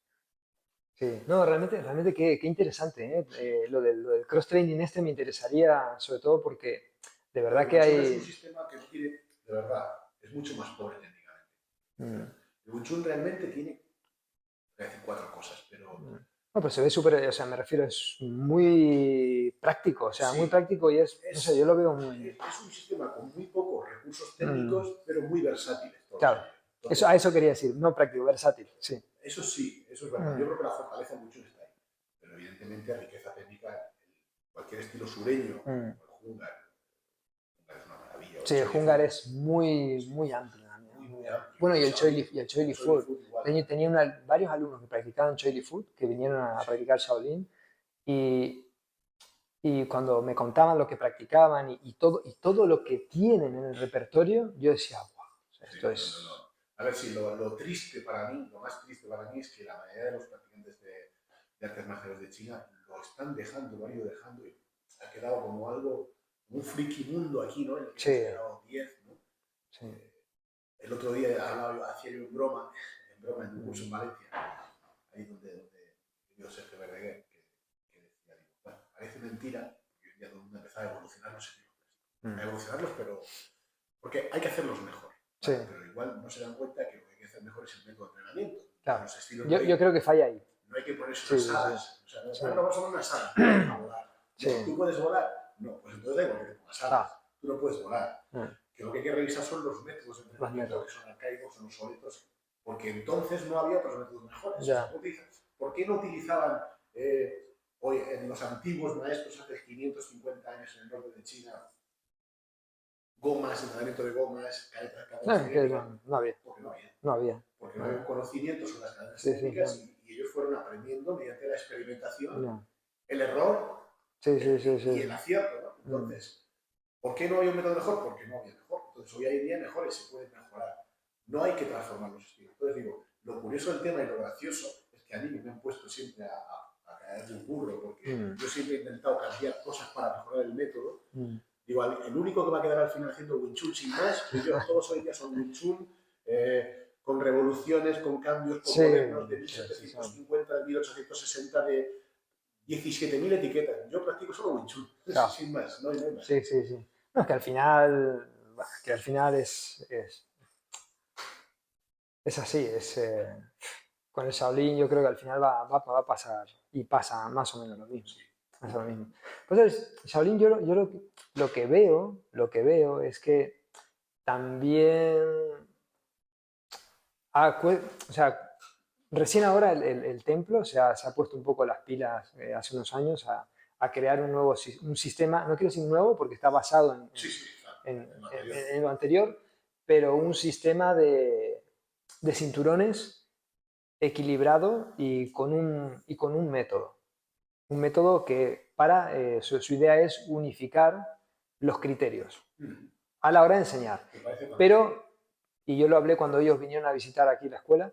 Sí, no, realmente qué interesante, ¿eh? Lo del cross-training este me interesaría, sobre todo porque de verdad que El Wing Chun es un hay... sistema que no tiene, de verdad, es mucho más pobre técnicamente. El Wing Chun realmente tiene, voy a decir 4 cosas, pero... No, pero se ve súper, o sea, me refiero, es muy práctico, o sea, muy Sí, práctico y es, no sé, yo lo veo muy... es un sistema con muy pocos recursos técnicos, pero muy versátiles. Claro, Entonces, a eso quería decir, no práctico, versátil, sí. Eso sí, eso es verdad. Yo creo que la fortaleza mucho está ahí. Pero evidentemente riqueza técnica, cualquier estilo sureño, o el húngaro es una maravilla. Sí, el húngaro es muy amplio. Muy amplio. Bueno, y el Choi Li Food. Igual. Tenía varios alumnos que practicaban Choi Li Food, que vinieron a practicar Shaolin, y, y cuando me contaban lo que practicaban y todo lo que tienen en el repertorio, yo decía, wow, o sea, esto es... No. A ver, si lo triste para mí, lo más triste para mí es que la mayoría de los practicantes de artes marciales de China lo están dejando, lo han ido dejando y ha quedado como algo, un friki mundo aquí, ¿no? En el que hemos quedado 10, ¿no? Sí. El otro día hacía yo en broma en un curso en Valencia, ahí donde yo Sergio Verdeguer, que decía, digo, bueno, parece mentira, porque hoy en día todo el mundo empezaba a evolucionar los estilos, a evolucionarlos, pero porque hay que hacerlos mejor. Sí. Pero igual no se dan cuenta que lo que hay que hacer mejor es el método de entrenamiento. Claro. Los estilos Yo creo que falla ahí. No hay que ponerse unas alas. O sea, no vamos a poner unas alas para volar. No, ¿tú puedes volar? No, pues entonces da igual que te pongas alas. Tú no puedes volar. Que lo que hay que revisar son los métodos de entrenamiento, que son arcaicos, son obsoletos, porque entonces no había otros métodos mejores. ¿Por qué no utilizaban hoy en los antiguos maestros hace 550 años en el norte de China gomas, entrenamiento de gomas, cadenas no había. Porque no había. No había. Porque no había conocimiento sobre las cadenas técnicas y ellos fueron aprendiendo mediante la experimentación, el error y el acierto, ¿no? Entonces, ¿por qué no había un método mejor? Porque no había mejor. Entonces, hoy hay día mejores, se pueden mejorar. No hay que transformar los estilos. Entonces, digo, lo curioso del tema y lo gracioso es que a mí me han puesto siempre a caer de un burro, porque yo siempre he intentado cambiar cosas para mejorar el método. Digo, el único que va a quedar al final haciendo Wing Chun sin más, pues yo, todos hoy día son Wing Chun, con revoluciones, con cambios modernos de 1750, de 1860, de 17.000 etiquetas. Yo practico solo Wing Chun, sin más, no hay nada. Sí. No, es que al final es así, con el Shaolin yo creo que al final va a pasar, y pasa más o menos lo mismo. Entonces, Shaolin yo lo que veo es que también, o sea, recién ahora el templo se ha puesto un poco las pilas hace unos años a crear un sistema, no quiero decir nuevo porque está basado en lo anterior, pero un sistema de cinturones equilibrado y con un método. Un método que su idea es unificar los criterios a la hora de enseñar. Pero, y yo lo hablé cuando ellos vinieron a visitar aquí la escuela,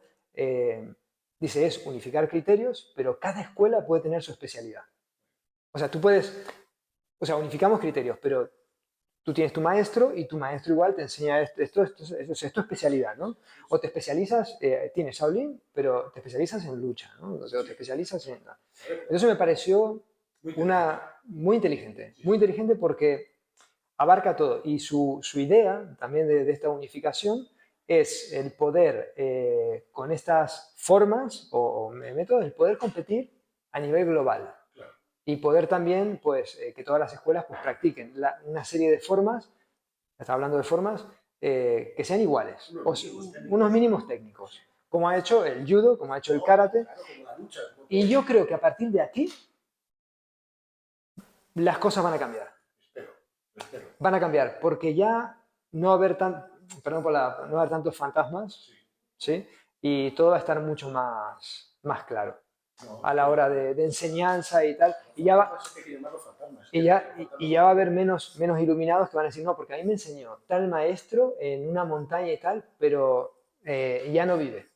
dice, es unificar criterios, pero cada escuela puede tener su especialidad. O sea, unificamos criterios, pero tú tienes tu maestro y tu maestro igual te enseña esto es tu especialidad, ¿no? O te especializas, tienes Shaolin, pero te especializas en lucha, ¿no? O te especializas en... Eso me pareció muy inteligente porque abarca todo. Y su idea también de esta unificación es el poder, con estas formas o métodos, el poder competir a nivel global. Y poder también, pues, que todas las escuelas pues, practiquen una serie de formas, está hablando de formas, que sean iguales, Unos unos mínimos técnicos, como ha hecho el judo, como ha hecho el karate. claro, como la lucha, como Y todo. yo creo que a partir de aquí las cosas van a cambiar. Espero, espero. Van a cambiar, porque ya no va a haber, perdón por no va a haber tantos fantasmas, Sí. ¿sí? Y todo va a estar mucho más claro No, a la hora de enseñanza y tal. Y ya va, hay que llamarlos fantasmas. y ya va a haber menos iluminados que van a decir, no, porque a mí me enseñó tal maestro en una montaña y tal, pero ya no vive.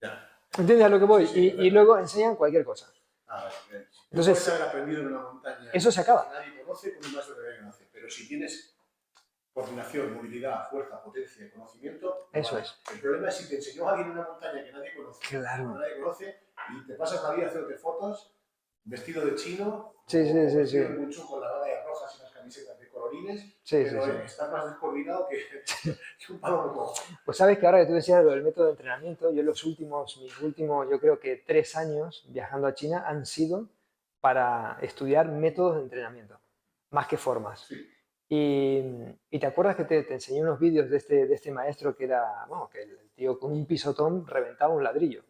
Ya. ¿Entiendes a lo que voy? Sí, sí, Y luego enseñan cualquier cosa. vale, bien. Entonces, Puedes haber aprendido en una montaña eso se acaba. que nadie conoce con un maestro que nadie conoce, pero si tienes coordinación, movilidad, fuerza, potencia y conocimiento, Eso vale. es. El problema es si te enseñó alguien en una montaña que nadie conoce, Claro. y te pasas la vida haciéndote fotos, vestido de chino, Sí, sí, o sí, vestido sí. de Wing Chun con las rayas rojas y las camisetas de colorines, Sí, pero sí, sí. estás más descoordinado que un palo de cojo. Pues sabes que ahora que tú decías lo del método de entrenamiento, yo mis últimos, yo creo que 3 años viajando a China han sido para estudiar métodos de entrenamiento, más que formas. Sí. Y te acuerdas que te enseñé unos vídeos de este maestro que era, bueno, que el tío con un pisotón reventaba un ladrillo.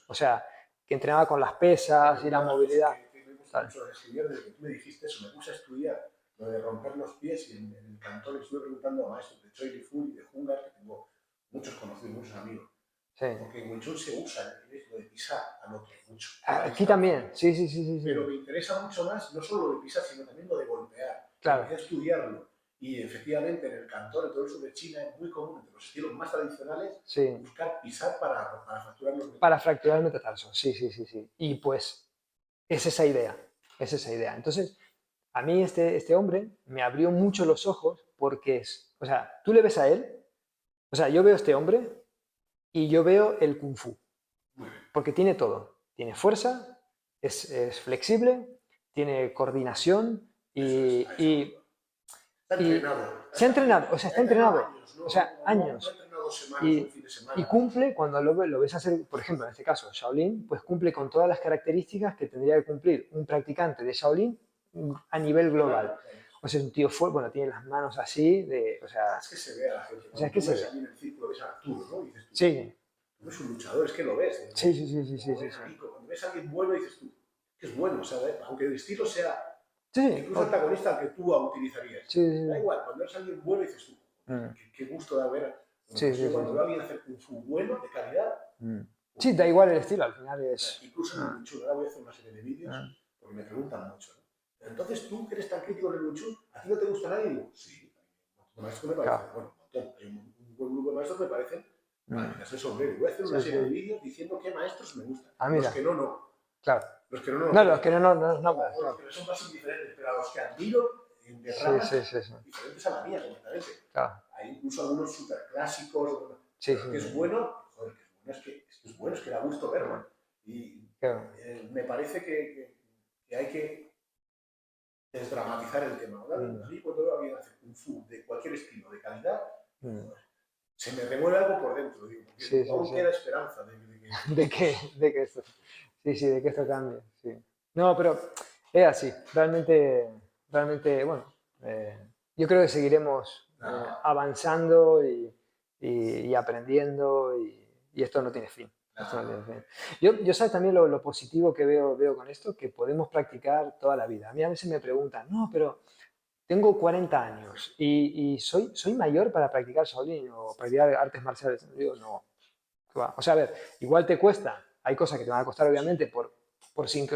O sea, que entrenaba con las pesas y la movilidad. Que me gusta mucho escribir, desde que tú me dijiste eso, me puse a estudiar lo de romper los pies y en el cantón estuve preguntando a maestros de Choi Li Fu y de Hungar, que tengo muchos conocidos, muchos amigos. Sí. Porque en Wing Chun se usa lo de pisar al otro mucho. Aquí también, sí, sí, sí, sí, sí. Pero me interesa mucho más no solo lo de pisar, sino también lo de golpear. Claro. Empecé a estudiarlo. Y efectivamente en el cantón, en todo eso de China, es muy común entre los estilos más tradicionales Sí. buscar pisar para fracturar los metatarsos. Para fracturar el metatarso, sí, sí, sí, sí. Y pues es esa idea, es esa idea. Entonces, a mí este hombre me abrió mucho los ojos porque es, o sea, tú le ves a él, o sea, yo veo a este hombre y yo veo el kung fu, porque tiene todo. Tiene fuerza, es flexible, tiene coordinación y Está entrenado. se ha entrenado, o sea, está entrenado, o sea, años. No ha entrenado semanas, Y, un fin de semana. y cumple, cuando lo ves hacer, por ejemplo, en este caso, Shaolin, pues cumple con todas las características que tendría que cumplir un practicante de Shaolin a nivel global. O sea, es un tío fuerte, bueno, tiene las manos así, o sea... Es que se ve a la gente. O sea, es que se ve. Allí en el círculo ves a Arturo, ¿no? Y dices tú, Sí. no es un luchador, es que lo ves. Sí, sí, sí, sí, sí, sí. Cuando ves a alguien bueno, dices tú, que es bueno, o sea, aunque el estilo sea Sí, incluso antagonista al que tú utilizarías. Sí, sí, Da sí. igual, cuando eres alguien bueno, dices tú, qué gusto da ver. Sí, sí, Cuando sí, veo a alguien hacer kung fu bueno, de calidad. Sí, da igual el estilo, al final es... Incluso en el Wing Chun, ahora voy a hacer una serie de vídeos, porque me preguntan mucho, ¿no? Entonces, tú que eres tan crítico en el Wing Chun, ¿a ti no te gusta nadie? Y digo, sí, los maestros me parecen, bueno, un montón. Hay un buen grupo de maestros que me parecen, vale, me hace sombrero. Voy a hacer una serie de vídeos diciendo qué maestros me gustan. Ah, mira. Los que no. Claro. Los que no. No, los que no, O los que son más indiferentes, pero a los que admiro de ramas diferentes a la mía, completamente. Claro. Hay incluso algunos súper clásicos, Sí, que es bueno, joder, que es bueno, es que da gusto verlo. Y me parece que hay que desdramatizar el tema. A mí cuando veo a alguien hacer kung fu de cualquier estilo, de calidad, se me remueve algo por dentro, digo, porque aún queda esperanza de que esto, de que esto cambie. Sí. No, pero es así. Realmente, bueno, yo creo que seguiremos avanzando y aprendiendo y esto no tiene fin. Esto no tiene fin. Yo sabes también lo positivo que veo con esto, que podemos practicar toda la vida. A mí a veces me preguntan, no, pero tengo 40 años y soy mayor para practicar Shaolin o practicar artes marciales. Digo, no. O sea, a ver, igual te cuesta. Hay cosas que te van a costar, obviamente,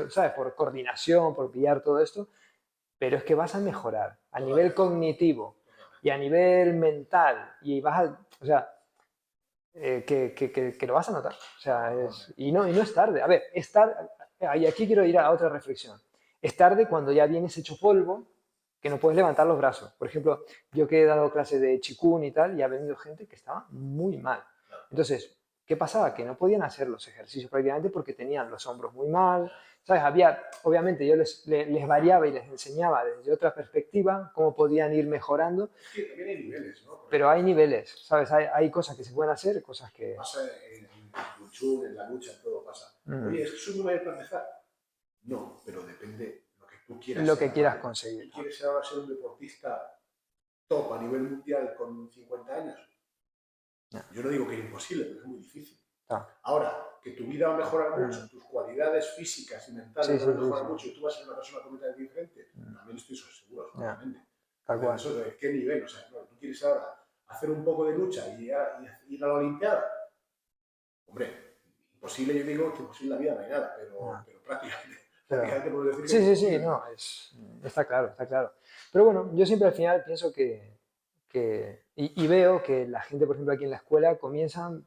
¿sabes? Por coordinación, por pillar todo esto, pero es que vas a mejorar a nivel cognitivo y a nivel mental y vas a, o sea, que lo vas a notar. O sea, y no es tarde. A ver, es tarde, y aquí quiero ir a otra reflexión. Es tarde cuando ya vienes hecho polvo, que no puedes levantar los brazos. Por ejemplo, yo que he dado clases de Qigong y tal, y ha venido gente que estaba muy mal. Entonces, ¿qué pasaba? Que no podían hacer los ejercicios prácticamente porque tenían los hombros muy mal. ¿Sabes? Obviamente yo les variaba y les enseñaba desde otra perspectiva cómo podían ir mejorando. Es que también hay niveles, ¿no? Pero hay niveles, ¿sabes? Hay cosas que se pueden hacer, cosas que... Pasa en el Wing Chun, en la lucha, todo pasa. Oye, ¿es que soy muy mayor para empezar? No, pero depende lo que tú quieras lo ser. que quieras conseguir. ¿Quieres ahora ser un deportista top a nivel mundial con 50 años? Ya. Yo no digo que es imposible, pero es muy difícil. Ah. Ahora, que tu vida va a mejorar mucho, tus cualidades físicas y mentales Sí, van a sí, sí, mejorar sí. mucho y tú vas a ser una persona completamente diferente, también estoy seguro, Ya, totalmente. tal cual. Eso de qué nivel, o sea, no, tú quieres ahora hacer un poco de lucha y ir a la Olimpiada. Hombre, imposible, yo digo que imposible en la vida no hay nada, pero prácticamente, Pero, prácticamente puedo decir que sí, es sí, sí, imposible. no, está claro, está claro. Pero bueno, yo siempre al final pienso y veo que la gente, por ejemplo, aquí en la escuela comienzan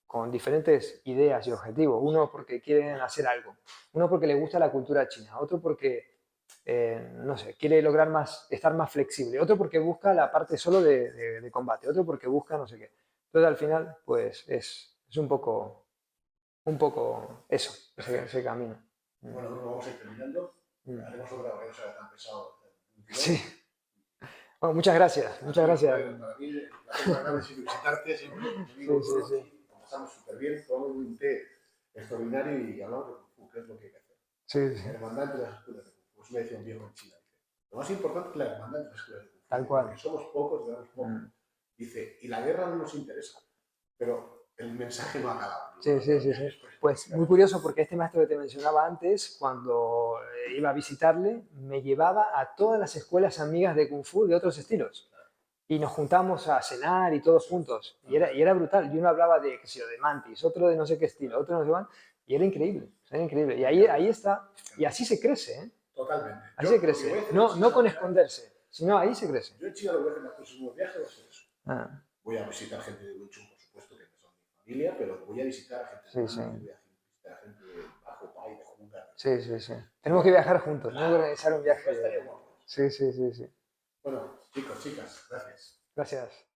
con diferentes ideas y objetivos. Uno porque quieren hacer algo, uno porque le gusta la cultura china, otro porque, no sé, quiere lograr estar más flexible, otro porque busca la parte solo de combate, otro porque busca no sé qué. Entonces al final, pues es un poco eso, ese camino. Bueno, Bruno, vamos a ir terminando. Mm. Haremos otra vez, no sea tan pesado. Sí. Bueno, muchas gracias, muchas gracias. Para mí, la temporada de visitarte siempre, te digo, Sí, sí, sí. pasamos súper bien, tomamos un té extraordinario y hablamos de Kung Fu, que es lo que hay que hacer. Sí, sí, La hermandad entre las escuelas de Kung Fu. Eso me decía un viejo en China. Dice, lo más importante es la hermandad entre las escuelas de Kung Fu. tal Dice, cual. porque somos pocos, damos poco. Mm. Dice, y la guerra no nos interesa, pero el mensaje no ha acabado. Sí, sí, sí, sí. Pues muy curioso porque este maestro que te mencionaba antes, cuando iba a visitarle, me llevaba a todas las escuelas amigas de Kung Fu de otros estilos. Y nos juntamos a cenar y todos juntos. Y era brutal. Y uno hablaba de, qué sé yo, de Mantis, otro de no sé qué estilo, otro no sé cuál. Y era increíble, era increíble. Y ahí está. Y así se crece, ¿eh? Totalmente. Así se crece. No con esconderse, sino ahí se crece. Yo en China lo que voy a hacer en los próximos viajes va a ser eso. Ah, Voy a visitar gente de Wing Chun, por supuesto, que son mi familia, pero voy a visitar a gente sí, de sí. Mantis, voy a visitar a gente de Bajo Pai, de Jungar. Sí, sí, sí. Tenemos que viajar juntos, tenemos que organizar un viaje. Estaría guapo. Sí, sí, sí, sí. Bueno, chicos, chicas, gracias. Gracias.